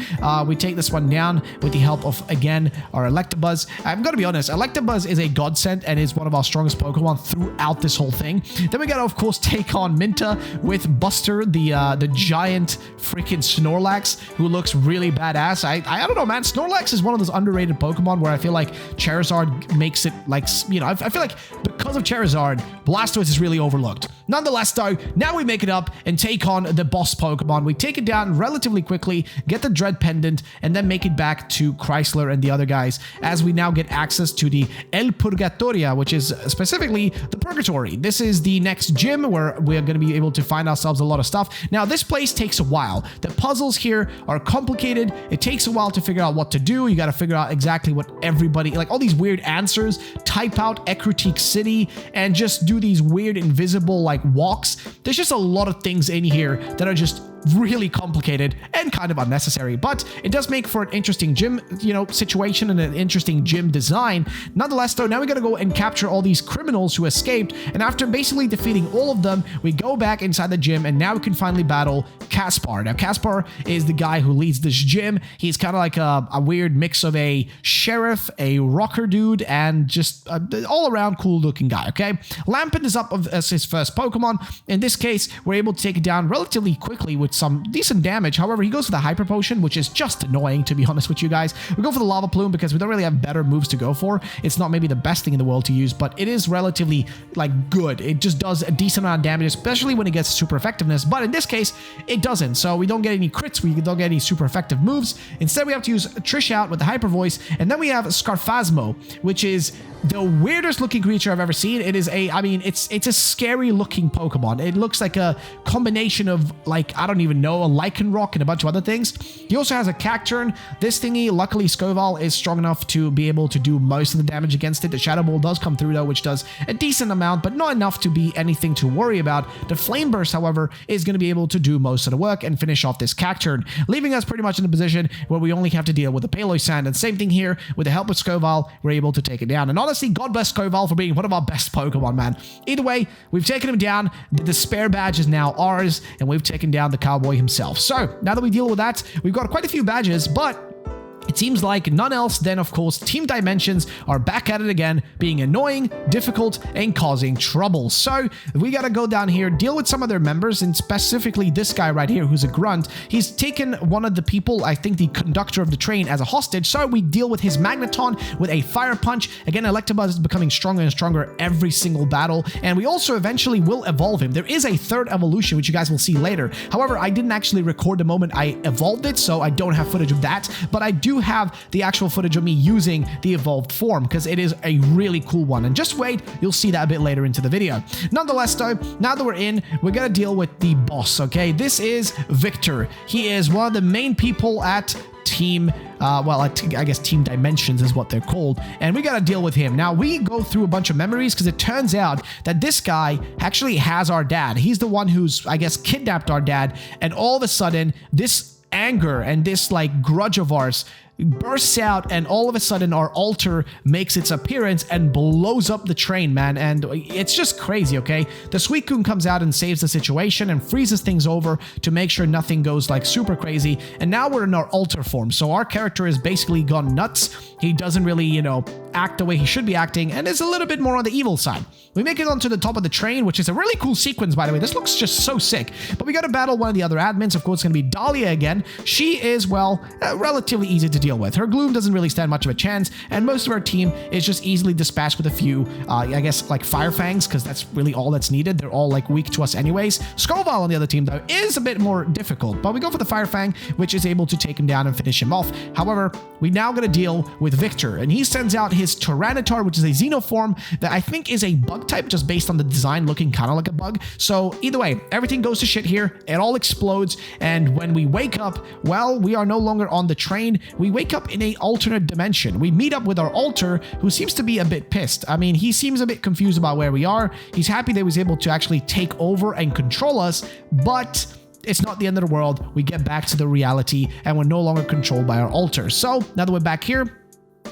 We take this one down with the help of, again, our Electabuzz. I'm gonna be honest, Electabuzz is a godsend and is one of our strongest Pokemon throughout this whole thing. Then we gotta, of course, take on Minta with Buster, the giant freaking Snorlax, who looks really badass. I don't know, man, Snorlax is one of those underrated Pokemon where I feel like Charizard makes it, like, you know, I feel like because of Charizard, Blastoise is really overlooked. Nonetheless though, now we make it up and take on the boss Pokemon. We take it down relatively quickly, get the Dread Pendant, and then make it back to Chrysler and the other guys, as we now get access to the El Purgatoria, which is specifically the Purgatory. This is the next gym where we're going to be able to find ourselves a lot of stuff. Now, this place takes a while. The puzzles here are complicated. It takes a while to figure out what to do. You got to figure out exactly what everybody, like all these weird answers, type out Ecruteak City, and just do these weird invisible like walks. There's just a lot of things in here that are just really complicated and kind of unnecessary, but it does make for an interesting gym, you know, situation and an interesting gym design. Nonetheless though, now we gotta go and capture all these criminals who escaped, and after basically defeating all of them, we go back inside the gym, and now we can finally battle Caspar. Now Caspar is the guy who leads this gym. He's kind of like a weird mix of a sheriff, a rocker dude, and just all around cool looking guy, okay? Lampent is up as his first Pokemon. In this case, we're able to take it down relatively quickly with some decent damage. However, he goes for the Hyper Potion, which is just annoying, to be honest with you guys. We go for the Lava Plume because we don't really have better moves to go for. It's not maybe the best thing in the world to use, but it is relatively, like, good. It just does a decent amount of damage, especially when it gets super effectiveness, but in this case, it doesn't. So we don't get any crits, we don't get any super effective moves. Instead, we have to use Trish out with the Hyper Voice, and then we have Scarfasmo, which is the weirdest looking creature I've ever seen. It is I mean, it's a scary looking Pokemon. It looks like a combination of, like, I don't even know, a Lycanroc and a bunch of other things. He also has a Cacturn. This thingy, luckily Scoval is strong enough to be able to do most of the damage against it. The Shadow Ball does come through though, which does a decent amount, but not enough to be anything to worry about. The Flame Burst, however, is going to be able to do most of the work and finish off this Cacturn, leaving us pretty much in a position where we only have to deal with the Palossand. And same thing here, with the help of Scoval, we're able to take it down. And honestly, God bless Scoval for being one of our best Pokemon, man. Either way, we've taken him down. The Despair Badge is now ours, and we've taken down the Cowboy himself. So, now that we deal with that, we've got quite a few badges, but it seems like none else then, of course, Team Dimensions are back at it again, being annoying, difficult, and causing trouble. So we gotta go down here, deal with some of their members, and specifically this guy right here, who's a grunt. He's taken one of the people, I think the conductor of the train, as a hostage, so we deal with his Magneton with a Fire Punch. Again, Electabuzz is becoming stronger and stronger every single battle, and we also eventually will evolve him. There is a third evolution, which you guys will see later. However, I didn't actually record the moment I evolved it, so I don't have footage of that, but I do do have the actual footage of me using the evolved form because it is a really cool one. And just wait, you'll see that a bit later into the video. Nonetheless, though, now that we're in, we're gonna deal with the boss, okay? This is Victor. He is one of the main people at Team, I guess Team Dimensions is what they're called, and we gotta deal with him. Now, we go through a bunch of memories because it turns out that this guy actually has our dad. He's the one who's, I guess, kidnapped our dad, and all of a sudden, this anger and this, like, grudge of ours bursts out, and all of a sudden our altar makes its appearance and blows up the train, man. And it's just crazy, okay? The Suicune comes out and saves the situation and freezes things over to make sure nothing goes like super crazy. And now we're in our altar form, so our character has basically gone nuts. He doesn't really, you know, act the way he should be acting, and is a little bit more on the evil side. We make it onto the top of the train, which is a really cool sequence, by the way. This looks just so sick. But we got to battle one of the other admins. Of course, it's going to be Dahlia again. She is, well, relatively easy to deal with. Her gloom doesn't really stand much of a chance, and most of our team is just easily dispatched with a few, I guess, like Fire Fangs, because that's really all that's needed. They're all, like, weak to us anyways. Scoval on the other team, though, is a bit more difficult, but we go for the Fire Fang, which is able to take him down and finish him off. However, we now got to deal with Victor, and he sends out his Tyranitar, which is a Xenoform that I think is a bug type, just based on the design looking kind of like a bug. So either way, everything goes to shit here. It all explodes, and when we wake up, well, we are no longer on the train. We wake up in a alternate dimension. We meet up with our altar, who seems to be a bit pissed. I mean, he seems a bit confused about where we are. He's happy that he was able to actually take over and control us, but it's not the end of the world. We get back to the reality, and we're no longer controlled by our altar. So now that we're back here,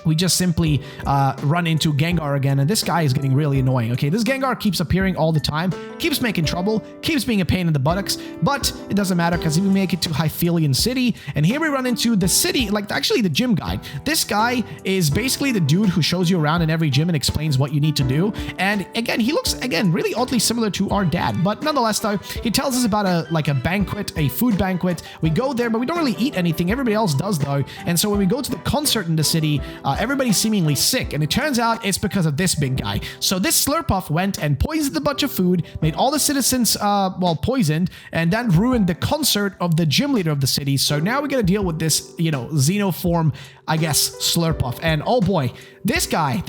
we just simply run into Gengar again, and this guy is getting really annoying. Okay, this Gengar keeps appearing all the time, keeps making trouble, keeps being a pain in the buttocks, but it doesn't matter because we make it to Hyphelion City, and here we run into the city, like actually the gym guy. This guy is basically the dude who shows you around in every gym and explains what you need to do, and again, he looks, again, really oddly similar to our dad, but nonetheless, though, he tells us about a banquet, a food banquet. We go there, but we don't really eat anything. Everybody else does, though, and so when we go to the concert in the city, everybody's seemingly sick, and it turns out it's because of this big guy. So this Slurpuff went and poisoned a bunch of food, made all the citizens, poisoned, and then ruined the concert of the gym leader of the city. So now we gotta deal with this, you know, Xenoform, I guess, Slurpuff. And oh boy, this guy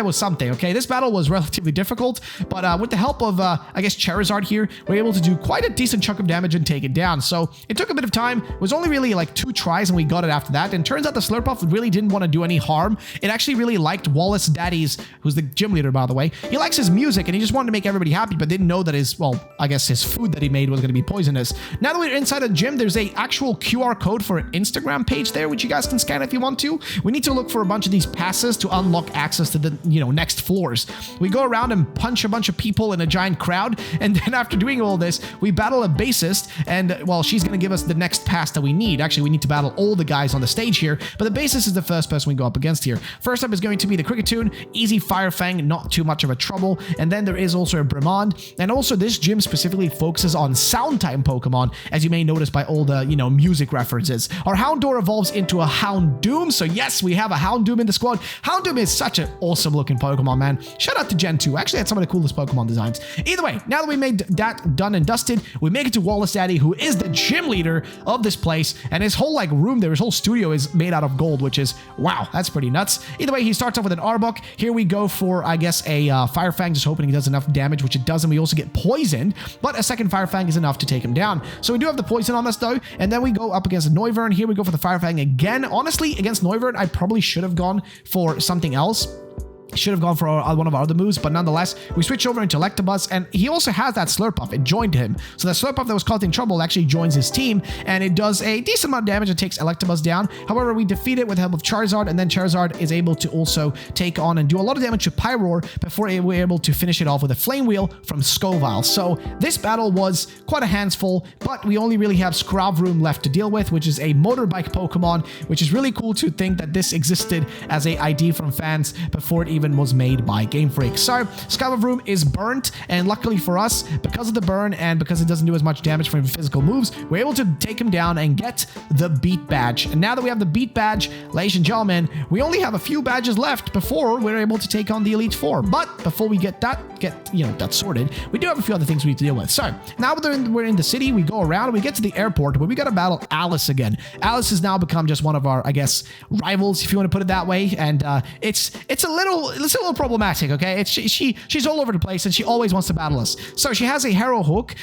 was something, okay? This battle was relatively difficult, but with the help of, I guess, Charizard here, we're able to do quite a decent chunk of damage and take it down. So it took a bit of time. It was only really like 2 tries, and we got it after that. And turns out the Slurpuff really didn't want to do any harm. It actually really liked Wallace Daddies, who's the gym leader, by the way. He likes his music, and he just wanted to make everybody happy, but didn't know that his, well, I guess his food that he made was going to be poisonous. Now that we're inside a gym, there's a actual QR code for an Instagram page there, which you guys can scan if you want to. We need to look for a bunch of these passes to unlock access to the, you know, next floors. We go around and punch a bunch of people in a giant crowd, and then after doing all this, we battle a bassist, and, well, she's going to give us the next pass that we need. Actually, we need to battle all the guys on the stage here, but the bassist is the first person we go up against here. First up is going to be the Cricketune, easy Fire Fang, not too much of a trouble, and then there is also a Bremond, and also this gym specifically focuses on sound type Pokemon, as you may notice by all the, you know, music references. Our Houndour evolves into a Houndoom, so yes, we have a Houndoom in the squad. Houndoom is such an awesome looking Pokemon, man. Shout out to Gen 2, actually had some of the coolest Pokemon designs. Either way, now that we made that done and dusted, we make it to Wallace Daddy, who is the gym leader of this place, and his whole, like, room there, his whole studio is made out of gold, which is, wow, that's pretty nuts. Either way, he starts off with an Arbok. Here we go for, I guess, a Fire Fang, just hoping he does enough damage, which it doesn't. We also get poisoned, but a second Fire Fang is enough to take him down. So we do have the poison on us, though, and then we go up against Noivern. Here we go for the Fire Fang again. Honestly, against Noivern, I probably should have gone for something else. Should have gone for one of our other moves, but nonetheless, we switch over into Electabuzz, and he also has that Slurpuff. It joined him. So the Slurpuff that was causing trouble actually joins his team, and it does a decent amount of damage and takes Electabuzz down. However, we defeat it with the help of Charizard, and then Charizard is able to also take on and do a lot of damage to Pyroar before we're able to finish it off with a Flame Wheel from Scoville. So this battle was quite a handsful, but we only really have Scravroom left to deal with, which is a motorbike Pokemon, which is really cool to think that this existed as a ID from fans before it even even was made by Game Freak. So Scarlet Room is burnt, and luckily for us, because of the burn and because it doesn't do as much damage from physical moves, we're able to take him down and get the beat badge. And now that we have the beat badge, ladies and gentlemen, we only have a few badges left before we're able to take on the Elite Four. But before we get that sorted, we do have a few other things we need to deal with. So now we're in the city, we go around, we get to the airport, where we got to battle Alice again. Alice has now become just one of our, I guess, rivals, if you want to put it that way. And it's a little problematic, okay? She's all over the place, and she always wants to battle us. So she has a Harrow Hook,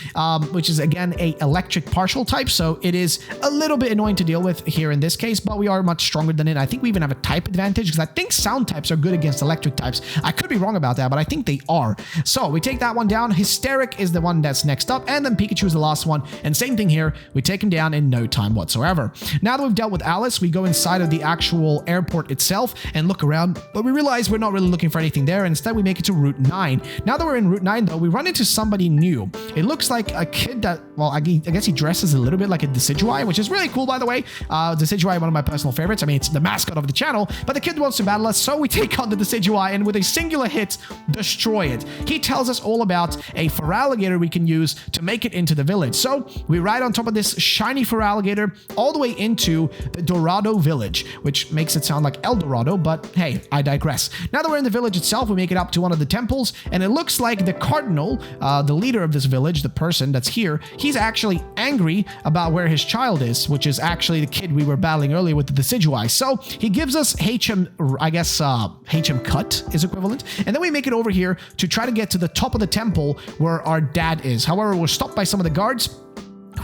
which is again a electric partial type, so it is a little bit annoying to deal with here in this case, but we are much stronger than it. I think we even have a type advantage, because I think sound types are good against electric types. I could be wrong about that, but I think they are. So we take that one down. Hysteric is the one that's next up, and then Pikachu is the last one, and same thing here. We take him down in no time whatsoever. Now that we've dealt with Alice, we go inside of the actual airport itself and look around, but we realize we're not really looking for anything there, and instead we make it to Route 9. Now that we're in Route 9 though, we run into somebody new. It looks like a kid that, well, I guess he dresses a little bit like a Decidueye, which is really cool, by the way. Decidueye, one of my personal favorites. I mean, it's the mascot of the channel, but the kid wants to battle us, so we take on the Decidueye and with a singular hit, destroy it. He tells us all about a Feraligatr we can use to make it into the village. So we ride on top of this shiny Feraligatr all the way into the Dorado village, which makes it sound like El Dorado, but hey, I digress. Now that we're in the village itself, we make it up to one of the temples, and it looks like the cardinal, the leader of this village, the person that's here, he's actually angry about where his child is, which is actually the kid we were battling earlier with the Decidueye. So he gives us HM, I guess HM cut is equivalent, and then we make it over here to try to get to the top of the temple where our dad is. However, we're stopped by some of the guards.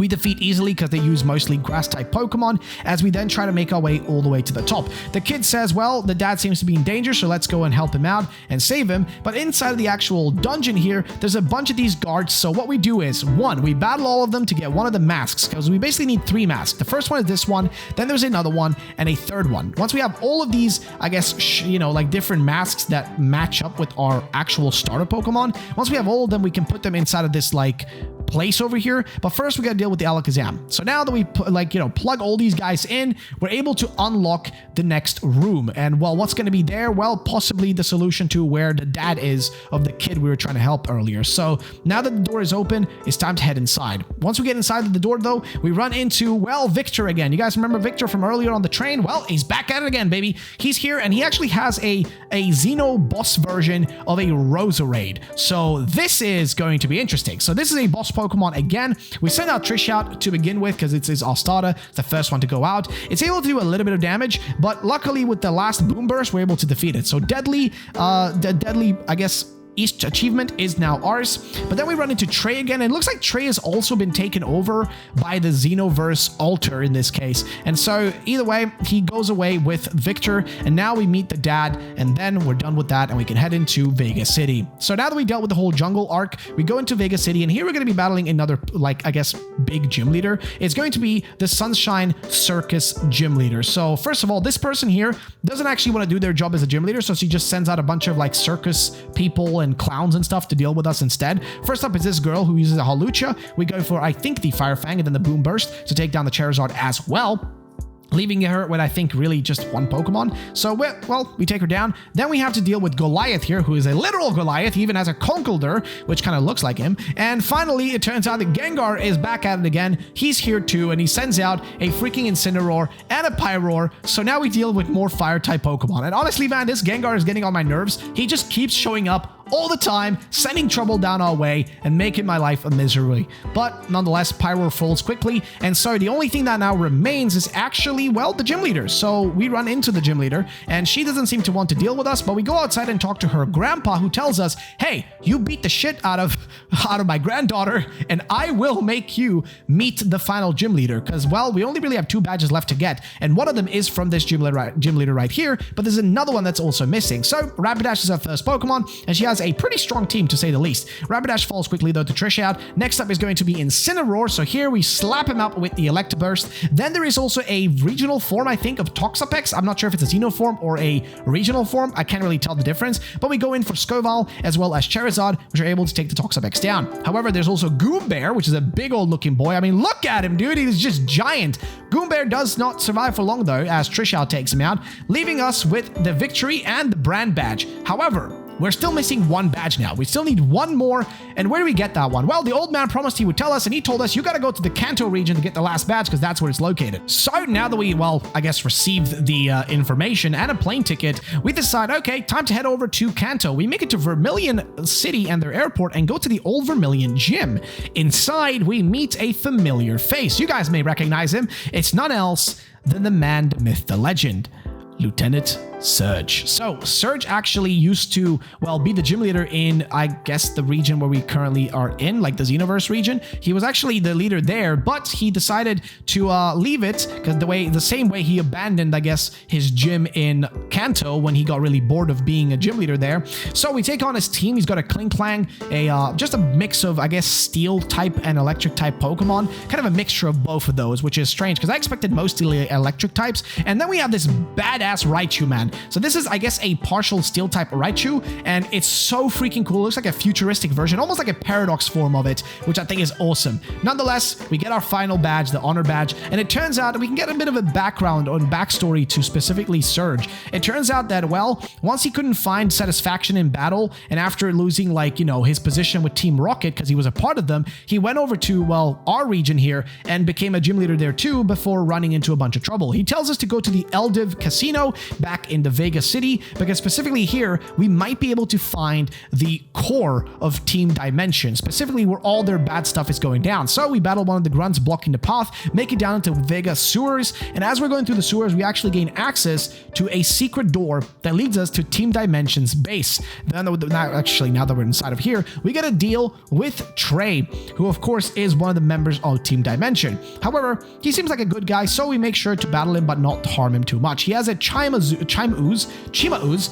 We defeat easily because they use mostly grass-type Pokemon, as we then try to make our way all the way to the top. The kid says, well, the dad seems to be in danger, so let's go and help him out and save him. But inside of the actual dungeon here, there's a bunch of these guards, so what we do is, one, we battle all of them to get one of the masks, because we basically need 3 masks. The first one is this one, then there's another one, and a third one. Once we have all of these, I guess, like different masks that match up with our actual starter Pokemon, once we have all of them, we can put them inside of this, like, place over here. But first we gotta deal with the Alakazam. So now that we plug all these guys in, we're able to unlock the next room. And well, what's going to be there? Well, possibly the solution to where the dad is of the kid we were trying to help earlier. So now that the door is open, it's time to head inside. Once we get inside of the door though, we run into, well, Victor again. You guys remember Victor from earlier on the train? Well, he's back at it again, baby. He's here, and he actually has a Xeno boss version of a Roserade. So this is going to be interesting. So this is a boss Pokemon again. We send out Trish out to begin with because it's our starter. It's the first one to go out. It's able to do a little bit of damage, but luckily with the last Boom Burst, we're able to defeat it. So deadly, I guess, each achievement is now ours. But then we run into Trey again, and it looks like Trey has also been taken over by the Xenoverse altar in this case. And so either way, he goes away with Victor, and now we meet the dad, and then we're done with that, and we can head into Vegas City. So now that we dealt with the whole jungle arc, we go into Vegas City, and here we're going to be battling another, like, I guess, big gym leader. It's going to be the Sunshine Circus gym leader. So first of all, this person here doesn't actually want to do their job as a gym leader, so she just sends out a bunch of, like, circus people and clowns and stuff to deal with us instead. First up is this girl who uses a Hawlucha. We go for, I think, the Fire Fang and then the Boom Burst to take down the Charizard as well, leaving her with, I think, really just one Pokemon. So, well, we take her down. Then we have to deal with Goliath here, who is a literal Goliath. He even has a Conkeldurr, which kind of looks like him. And finally, it turns out that Gengar is back at it again. He's here too, and he sends out a freaking Incineroar and a Pyroar. So now we deal with more Fire-type Pokemon. And honestly, man, this Gengar is getting on my nerves. He just keeps showing up all the time, sending trouble down our way and making my life a misery. But nonetheless, Pyroar falls quickly, and so the only thing that now remains is actually, well, the gym leader. So we run into the gym leader, and she doesn't seem to want to deal with us, but we go outside and talk to her grandpa, who tells us, hey, you beat the shit out of my granddaughter, and I will make you meet the final gym leader, because, well, we only really have 2 badges left to get, and one of them is from this gym leader right here, but there's another one that's also missing. So Rapidash is our first Pokemon, and she has a pretty strong team to say the least. Rapidash falls quickly though to Trish out. Next up is going to be Incineroar. So here we slap him up with the Electaburst. Then there is also a regional form, I think, of Toxapex. I'm not sure if it's a Xeno form or a regional form. I can't really tell the difference. But we go in for Scoval as well as Charizard, which are able to take the Toxapex down. However, there's also Goombear, which is a big old looking boy. I mean, look at him, dude. He's just giant. Goombear does not survive for long though, as Trishao takes him out, leaving us with the victory and the brand badge. However, we're still missing one badge now. We still need one more. And where do we get that one? Well, the old man promised he would tell us, and he told us you got to go to the Kanto region to get the last badge because that's where it's located. So now that we, well, I guess received the information and a plane ticket, we decide, okay, time to head over to Kanto. We make it to Vermilion City and their airport and go to the old Vermilion gym. Inside, we meet a familiar face. You guys may recognize him. It's none else than the man, the myth, the legend, Lieutenant Surge. So Surge actually used to, well, be the gym leader in, I guess, the region where we currently are in, like the Xenoverse region. He was actually the leader there, but he decided to leave it because the same way he abandoned, I guess, his gym in Kanto when he got really bored of being a gym leader there. So we take on his team. He's got a Klinklang, just a mix of, I guess, steel type and electric type Pokemon, kind of a mixture of both of those, which is strange because I expected mostly electric types. And then we have this badass Raichu, man. So this is, I guess, a partial steel type Raichu, and it's so freaking cool. It looks like a futuristic version, almost like a paradox form of it, which I think is awesome. Nonetheless, we get our final badge, the honor badge, and it turns out we can get a bit of a background or backstory to specifically Surge. It turns out that, well, once he couldn't find satisfaction in battle, and after losing, like, you know, his position with Team Rocket because he was a part of them, he went over to, well, our region here and became a gym leader there too before running into a bunch of trouble. He tells us to go to the Eldiv Casino back in the Vegas City, because specifically here, we might be able to find the core of Team Dimension, specifically where all their bad stuff is going down. So we battle one of the grunts blocking the path, make it down into Vegas sewers, and as we're going through the sewers, we actually gain access to a secret door that leads us to Team Dimension's base. Then, now that we're inside of here, we get a deal with Trey, who of course is one of the members of Team Dimension. However, he seems like a good guy, so we make sure to battle him but not harm him too much. He has a Chima-Ooze,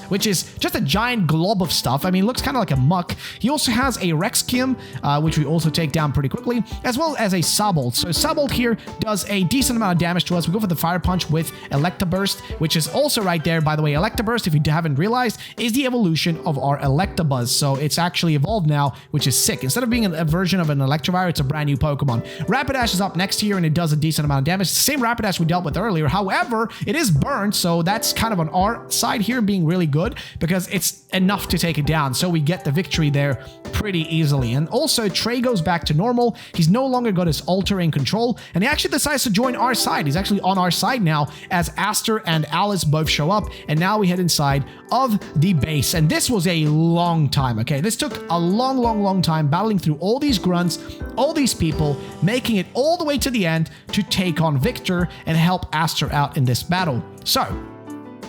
which is just a giant glob of stuff. I mean, it looks kind of like a muck. He also has a Rexkium, which we also take down pretty quickly, as well as a Sabolt. So Sabolt here does a decent amount of damage to us. We go for the Fire Punch with Electaburst, which is also right there. By the way, Electaburst, if you haven't realized, is the evolution of our Electabuzz. So it's actually evolved now, which is sick. Instead of being a version of an Electivire, it's a brand new Pokemon. Rapidash is up next here, and it does a decent amount of damage. It's the same Rapidash we dealt with earlier. However, it is burned, so that's kind of on our side here being really good because it's enough to take it down. So we get the victory there pretty easily. And also, Trey goes back to normal. He's no longer got his altar in control, and he actually decides to join our side. He's actually on our side now as Aster and Alice both show up, and now we head inside of the base. And this was a long time, okay? This took a long time battling through all these grunts, all these people, making it all the way to the end to take on Victor and help Aster out in this battle. So,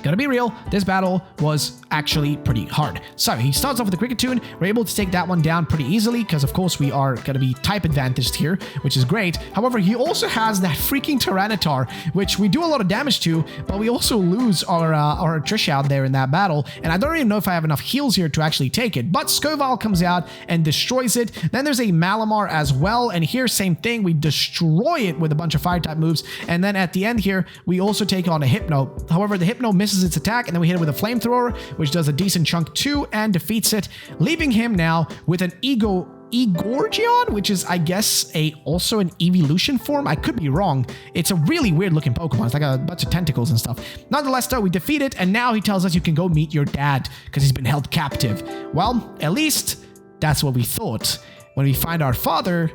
gotta be real, this battle was actually pretty hard. So he starts off with the Kricketune. We're able to take that one down pretty easily because, of course, we are going to be type advantaged here, which is great. However, he also has that freaking Tyranitar, which we do a lot of damage to, but we also lose our Trish out there in that battle, and I don't even know if I have enough heals here to actually take it, but Scoval comes out and destroys it. Then there's a Malamar as well, and here, same thing. We destroy it with a bunch of Fire-type moves, and then at the end here, we also take on a Hypno. However, the Hypno misses its attack, and then we hit it with a Flamethrower, which does a decent chunk too, and defeats it, leaving him now with an Egorgion, which is, I guess, also an evolution form. I could be wrong. It's a really weird looking Pokemon. It's like a bunch of tentacles and stuff. Nonetheless, though, we defeat it, and now he tells us you can go meet your dad because he's been held captive. Well, at least that's what we thought. When we find our father,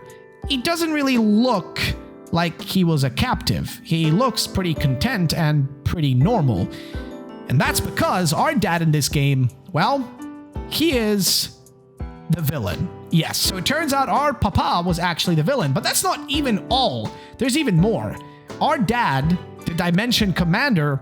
he doesn't really look like he was a captive. He looks pretty content and pretty normal. And that's because our dad in this game, well, he is the villain. Yes, so it turns out our papa was actually the villain, but that's not even all. There's even more. Our dad, the Dimension Commander,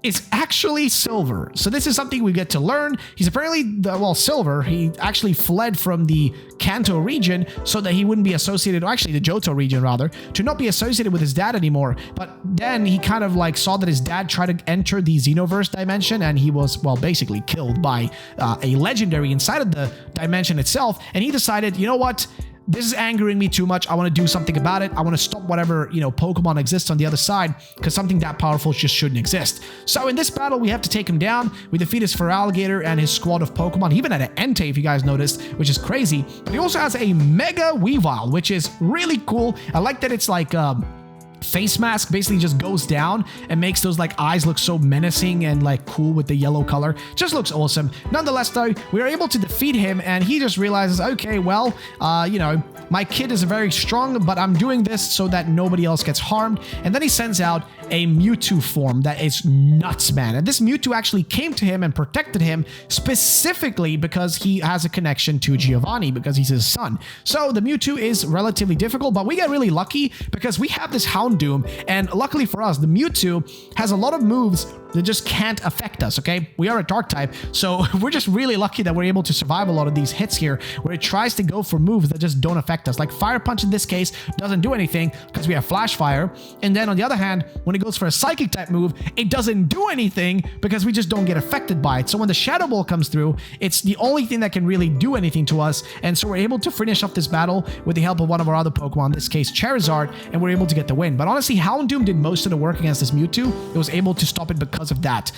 is actually silver. So this is something we get to learn. He's apparently, silver. He actually fled from the Kanto region so that he wouldn't be associated, or actually the Johto region rather, to not be associated with his dad anymore. But then he kind of like saw that his dad tried to enter the Xenoverse dimension, and he was, well, basically killed by a legendary inside of the dimension itself. And he decided, you know what? This is angering me too much. I want to do something about it. I want to stop whatever, Pokemon exists on the other side, because something that powerful just shouldn't exist. So in this battle, we have to take him down. We defeat his Feraligatr and his squad of Pokemon. He even had an Entei, if you guys noticed, which is crazy. But he also has a Mega Weavile, which is really cool. I like that it's like face mask basically just goes down and makes those like eyes look so menacing and like cool with the yellow color. Just looks awesome. Nonetheless though, we are able to defeat him, and he just realizes, okay, well, my kid is very strong, but I'm doing this so that nobody else gets harmed. And then he sends out a Mewtwo form that is nuts, man. And this Mewtwo actually came to him and protected him specifically because he has a connection to Giovanni, because he's his son. So the Mewtwo is relatively difficult, but we get really lucky because we have this Houndoom, and luckily for us, the Mewtwo has a lot of moves that just can't affect us, okay? We are a dark type, so we're just really lucky that we're able to survive a lot of these hits here, where it tries to go for moves that just don't affect us. Like Fire Punch in this case doesn't do anything because we have Flash Fire, and then on the other hand, when it goes for a Psychic type move, it doesn't do anything because we just don't get affected by it. So when the Shadow Ball comes through, it's the only thing that can really do anything to us, and so we're able to finish off this battle with the help of one of our other Pokemon, in this case Charizard, and we're able to get the win. But honestly, Houndoom did most of the work against this Mewtwo. It was able to stop it because of that.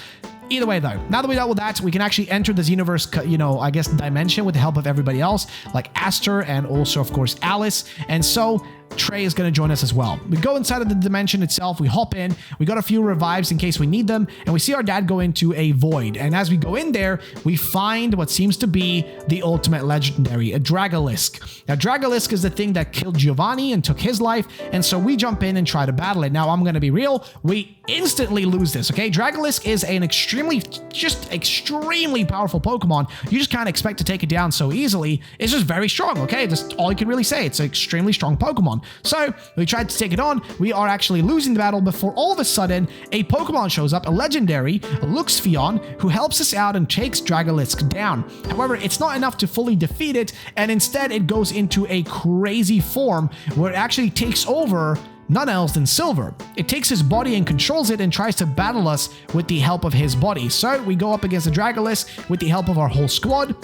Either way, though, now that we dealt with that, we can actually enter the Xenoverse, I guess, dimension with the help of everybody else, like Aster and also, of course, Alice. And so Trey is going to join us as well. We go inside of the dimension itself, we hop in, we got a few revives in case we need them, and we see our dad go into a void. And as we go in there, we find what seems to be the ultimate legendary, a Dragolisk. Now, Dragolisk is the thing that killed Giovanni and took his life, and so we jump in and try to battle it. Now, I'm going to be real, we instantly lose this, okay? Dragolisk is an extremely powerful Pokemon. You just can't expect to take it down so easily. It's just very strong, okay? That's all you can really say. It's an extremely strong Pokemon. So we tried to take it on. We are actually losing the battle before all of a sudden a Pokemon shows up, a legendary, Luxfion, who helps us out and takes Dragolisk down. However, it's not enough to fully defeat it, and instead it goes into a crazy form where it actually takes over none else than Silver. It takes his body and controls it and tries to battle us with the help of his body. So we go up against the Dragolisk with the help of our whole squad.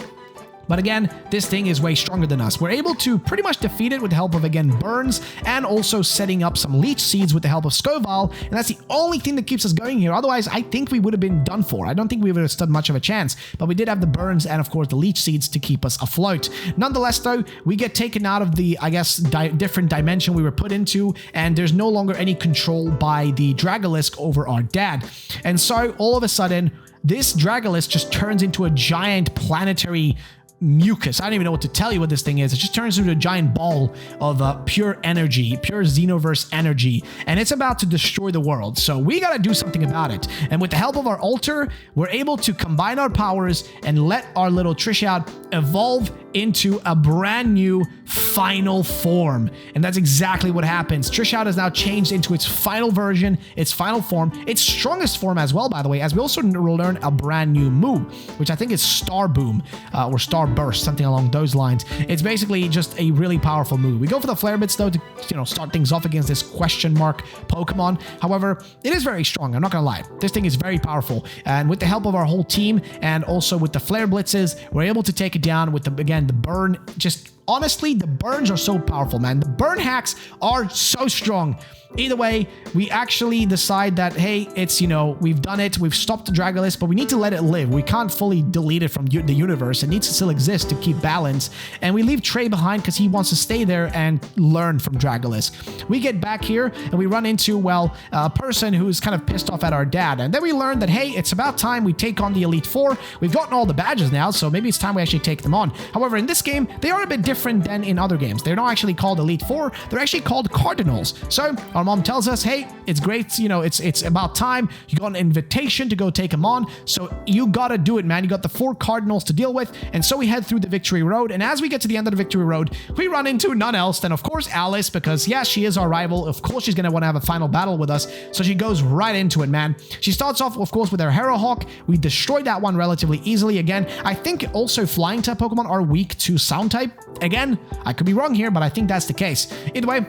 But again, this thing is way stronger than us. We're able to pretty much defeat it with the help of, again, Burns, and also setting up some Leech Seeds with the help of Scoville, and that's the only thing that keeps us going here. Otherwise, I think we would have been done for. I don't think we would have stood much of a chance, but we did have the Burns and, of course, the Leech Seeds to keep us afloat. Nonetheless, though, we get taken out of the, I guess, different dimension we were put into, and there's no longer any control by the Dragolisk over our dad. And so, all of a sudden, this Dragolisk just turns into a giant planetary mucus. I don't even know what to tell you what this thing is. It just turns into a giant ball of pure energy, pure Xenoverse energy, and it's about to destroy the world. So we got to do something about it. And with the help of our altar, we're able to combine our powers and let our little Trishout evolve into a brand new final form. And that's exactly what happens. Trishout has now changed into its final version, its final form, its strongest form as well, by the way, as we also learn a brand new move, which I think is Star Boom or Star Burst, something along those lines. It's basically just a really powerful move. We go for the Flare Bits, though, to start things off against this question mark Pokemon. However, it is very strong. I'm not gonna lie. This thing is very powerful. And with the help of our whole team and also with the Flare Blitzes, we're able to take it down with the burn. Just honestly, the burns are so powerful, man. The burn hacks are so strong. Either way, we actually decide that, hey, it's, we've done it. We've stopped the Dragolisk, but we need to let it live. We can't fully delete it from the universe. It needs to still exist to keep balance. And we leave Trey behind because he wants to stay there and learn from Dragolisk. We get back here and we run into, well, a person who's kind of pissed off at our dad. And then we learn that, hey, it's about time we take on the Elite Four. We've gotten all the badges now, so maybe it's time we actually take them on. However, in this game, they are a bit different different than in other games. They're not actually called Elite Four. They're actually called Cardinals. So our mom tells us, hey, it's great. You know, it's about time. You got an invitation to go take them on. So you got to do it, man. You got the 4 Cardinals to deal with. And so we head through the Victory Road. And as we get to the end of the Victory Road, we run into none else than, of course, Alice, because yeah, she is our rival. Of course, she's going to want to have a final battle with us. So she goes right into it, man. She starts off, of course, with her Hero Hawk. We destroyed that one relatively easily. Again, I think also flying type Pokemon are weak to sound type. Again, I could be wrong here, but I think that's the case. Either way,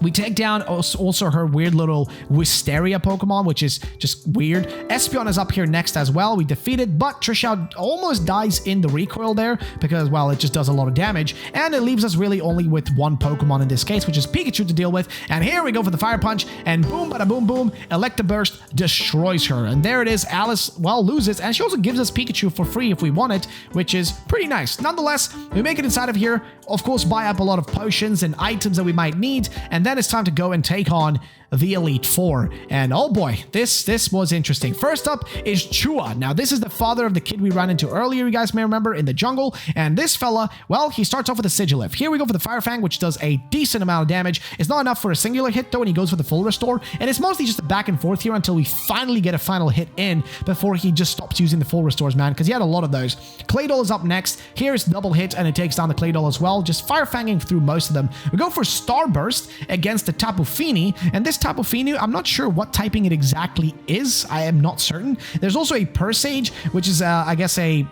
we take down also her weird little Wisteria Pokemon, which is just weird. Espeon is up here next as well. We defeat it, but Trishout almost dies in the recoil there because, well, it just does a lot of damage. And it leaves us really only with one Pokemon in this case, which is Pikachu to deal with. And here we go for the Fire Punch, and boom, bada boom, boom, Electabuzz destroys her. And there it is. Alice, well, loses, and she also gives us Pikachu for free if we want it, which is pretty nice. Nonetheless, we make it inside of here. Of course, buy up a lot of potions and items that we might need, and then it's time to go and take on the Elite Four. And oh boy, this was interesting. First up is Chua. Now, this is the father of the kid we ran into earlier, you guys may remember, in the jungle. And this fella, well, he starts off with a Sigilyph. Here we go for the Fire Fang, which does a decent amount of damage. It's not enough for a singular hit, though, and he goes for the full restore. And it's mostly just a back and forth here until we finally get a final hit in before he just stops using the full restores, man, because he had a lot of those. Claydol is up next. Here's double hit, and it takes down the Claydol as well, just Fire Fanging through most of them. We go for Starburst against the Tapu Fini, and this Tapu Fini, I'm not sure what typing it exactly is. I am not certain. There's also a Persage, which is, I guess a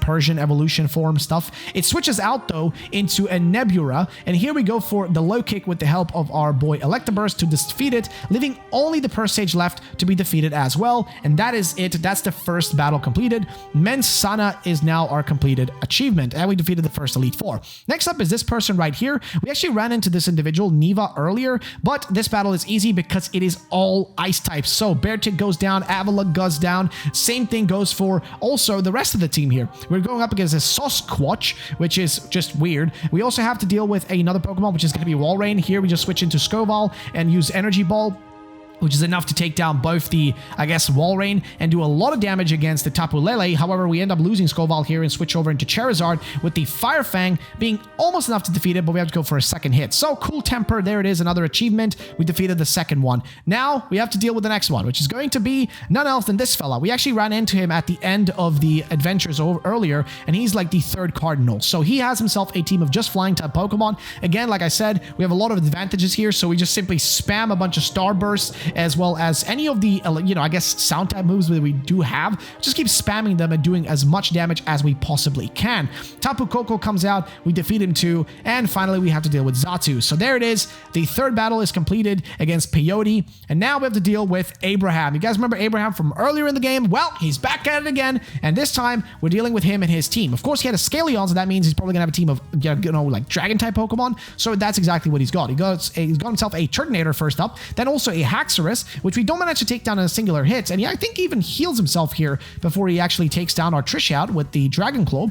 Persian evolution form stuff. It switches out, though, into a Nebula, and here we go for the low kick with the help of our boy Electabuzz to defeat it, leaving only the Persage left to be defeated as well, and that is it. That's the first battle completed. Mensana is now our completed achievement, and we defeated the first Elite Four. Next up is this person right here. We actually ran into this individual, Neva, earlier, but this battle is easy because it is all ice types. So Beartic goes down, Avalugg goes down. Same thing goes for also the rest of the team here. We're going up against a Sasquatch, which is just weird. We also have to deal with another Pokemon, which is going to be Walrein. Here we just switch into Scoval and use Energy Ball, which is enough to take down both the, I guess, Walrein and do a lot of damage against the Tapu Lele. However, we end up losing Scoval here and switch over into Charizard, with the Fire Fang being almost enough to defeat it, but we have to go for a second hit. So, Cool Temper, there it is, another achievement. We defeated the second one. Now, we have to deal with the next one, which is going to be none else than this fella. We actually ran into him at the end of the adventures earlier, and he's like the third Cardinal. So, he has himself a team of just Flying-type Pokemon. Again, like I said, we have a lot of advantages here, so we just simply spam a bunch of Starbursts, as well as any of the, I guess, sound type moves that we do have. Just keep spamming them and doing as much damage as we possibly can. Tapu Koko comes out, we defeat him too, and finally we have to deal with Xatu. So there it is. The third battle is completed against Peyote, and now we have to deal with Abraham. You guys remember Abraham from earlier in the game? Well, he's back at it again, and this time we're dealing with him and his team. Of course, he had a Scaleon, so that means he's probably gonna have a team of, like Dragon-type Pokemon. So that's exactly what he's got. He's got himself a Turtonator first up, then also a Haxorus, which we don't manage to take down in a singular hit, and I think he even heals himself here before he actually takes down our Trishout with the Dragon Claw.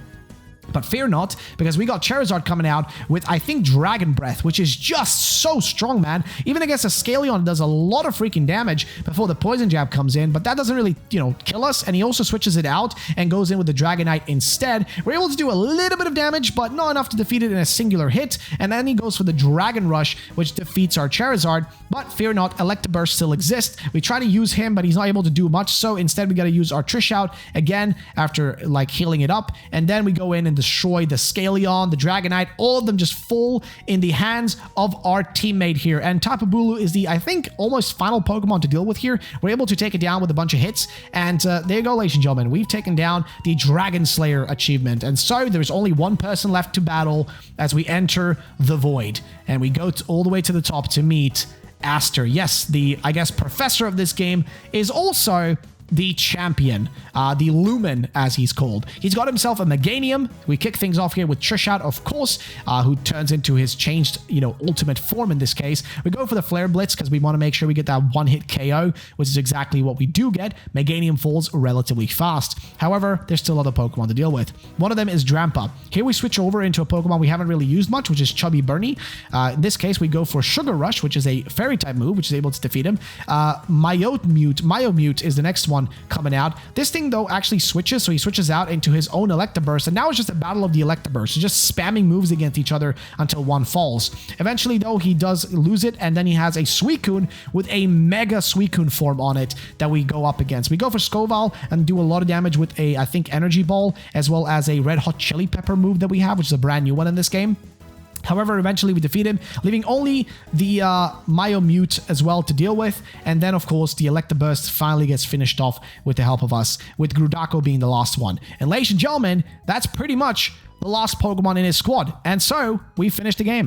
But fear not, because we got Charizard coming out with, I think, Dragon Breath, which is just so strong, man. Even against a Scaleon, it does a lot of freaking damage before the Poison Jab comes in, but that doesn't really, kill us, and he also switches it out and goes in with the Dragonite instead. We're able to do a little bit of damage, but not enough to defeat it in a singular hit, and then he goes for the Dragon Rush, which defeats our Charizard. But fear not, Electabuzz still exists. We try to use him, but he's not able to do much, so instead we got to use our Trishout again after, healing it up, and then we go in and destroy the Scaleon, the Dragonite, all of them just fall in the hands of our teammate here. And Tapu Bulu is the, I think, almost final Pokemon to deal with here. We're able to take it down with a bunch of hits, and there you go, ladies and gentlemen. We've taken down the Dragon Slayer achievement, and so there's only one person left to battle as we enter the Void, and we go all the way to the top to meet Aster. Yes, the, I guess, professor of this game is also the champion, the Lumen, as he's called. He's got himself a Meganium. We kick things off here with Trishout, of course, who turns into his changed, ultimate form in this case. We go for the Flare Blitz because we want to make sure we get that one-hit KO, which is exactly what we do get. Meganium falls relatively fast. However, there's still other Pokemon to deal with. One of them is Drampa. Here we switch over into a Pokemon we haven't really used much, which is Chubby Bernie. In this case, we go for Sugar Rush, which is a Fairy-type move, which is able to defeat him. Myomute is the next one. one coming out. This thing, though, actually switches. So he switches out into his own Electabuzz. And now it's just a battle of the Electabuzz. So just spamming moves against each other until one falls. Eventually, though, he does lose it. And then he has a Suicune with a Mega Suicune form on it that we go up against. We go for Scoval and do a lot of damage with a, I think, Energy Ball, as well as a Red Hot Chili Pepper move that we have, which is a brand new one in this game. However, eventually we defeat him, leaving only the Mute as well to deal with. And then, of course, the Electabuzz finally gets finished off with the help of us, with Grudako being the last one. And ladies and gentlemen, that's pretty much the last Pokemon in his squad. And so, we finished the game.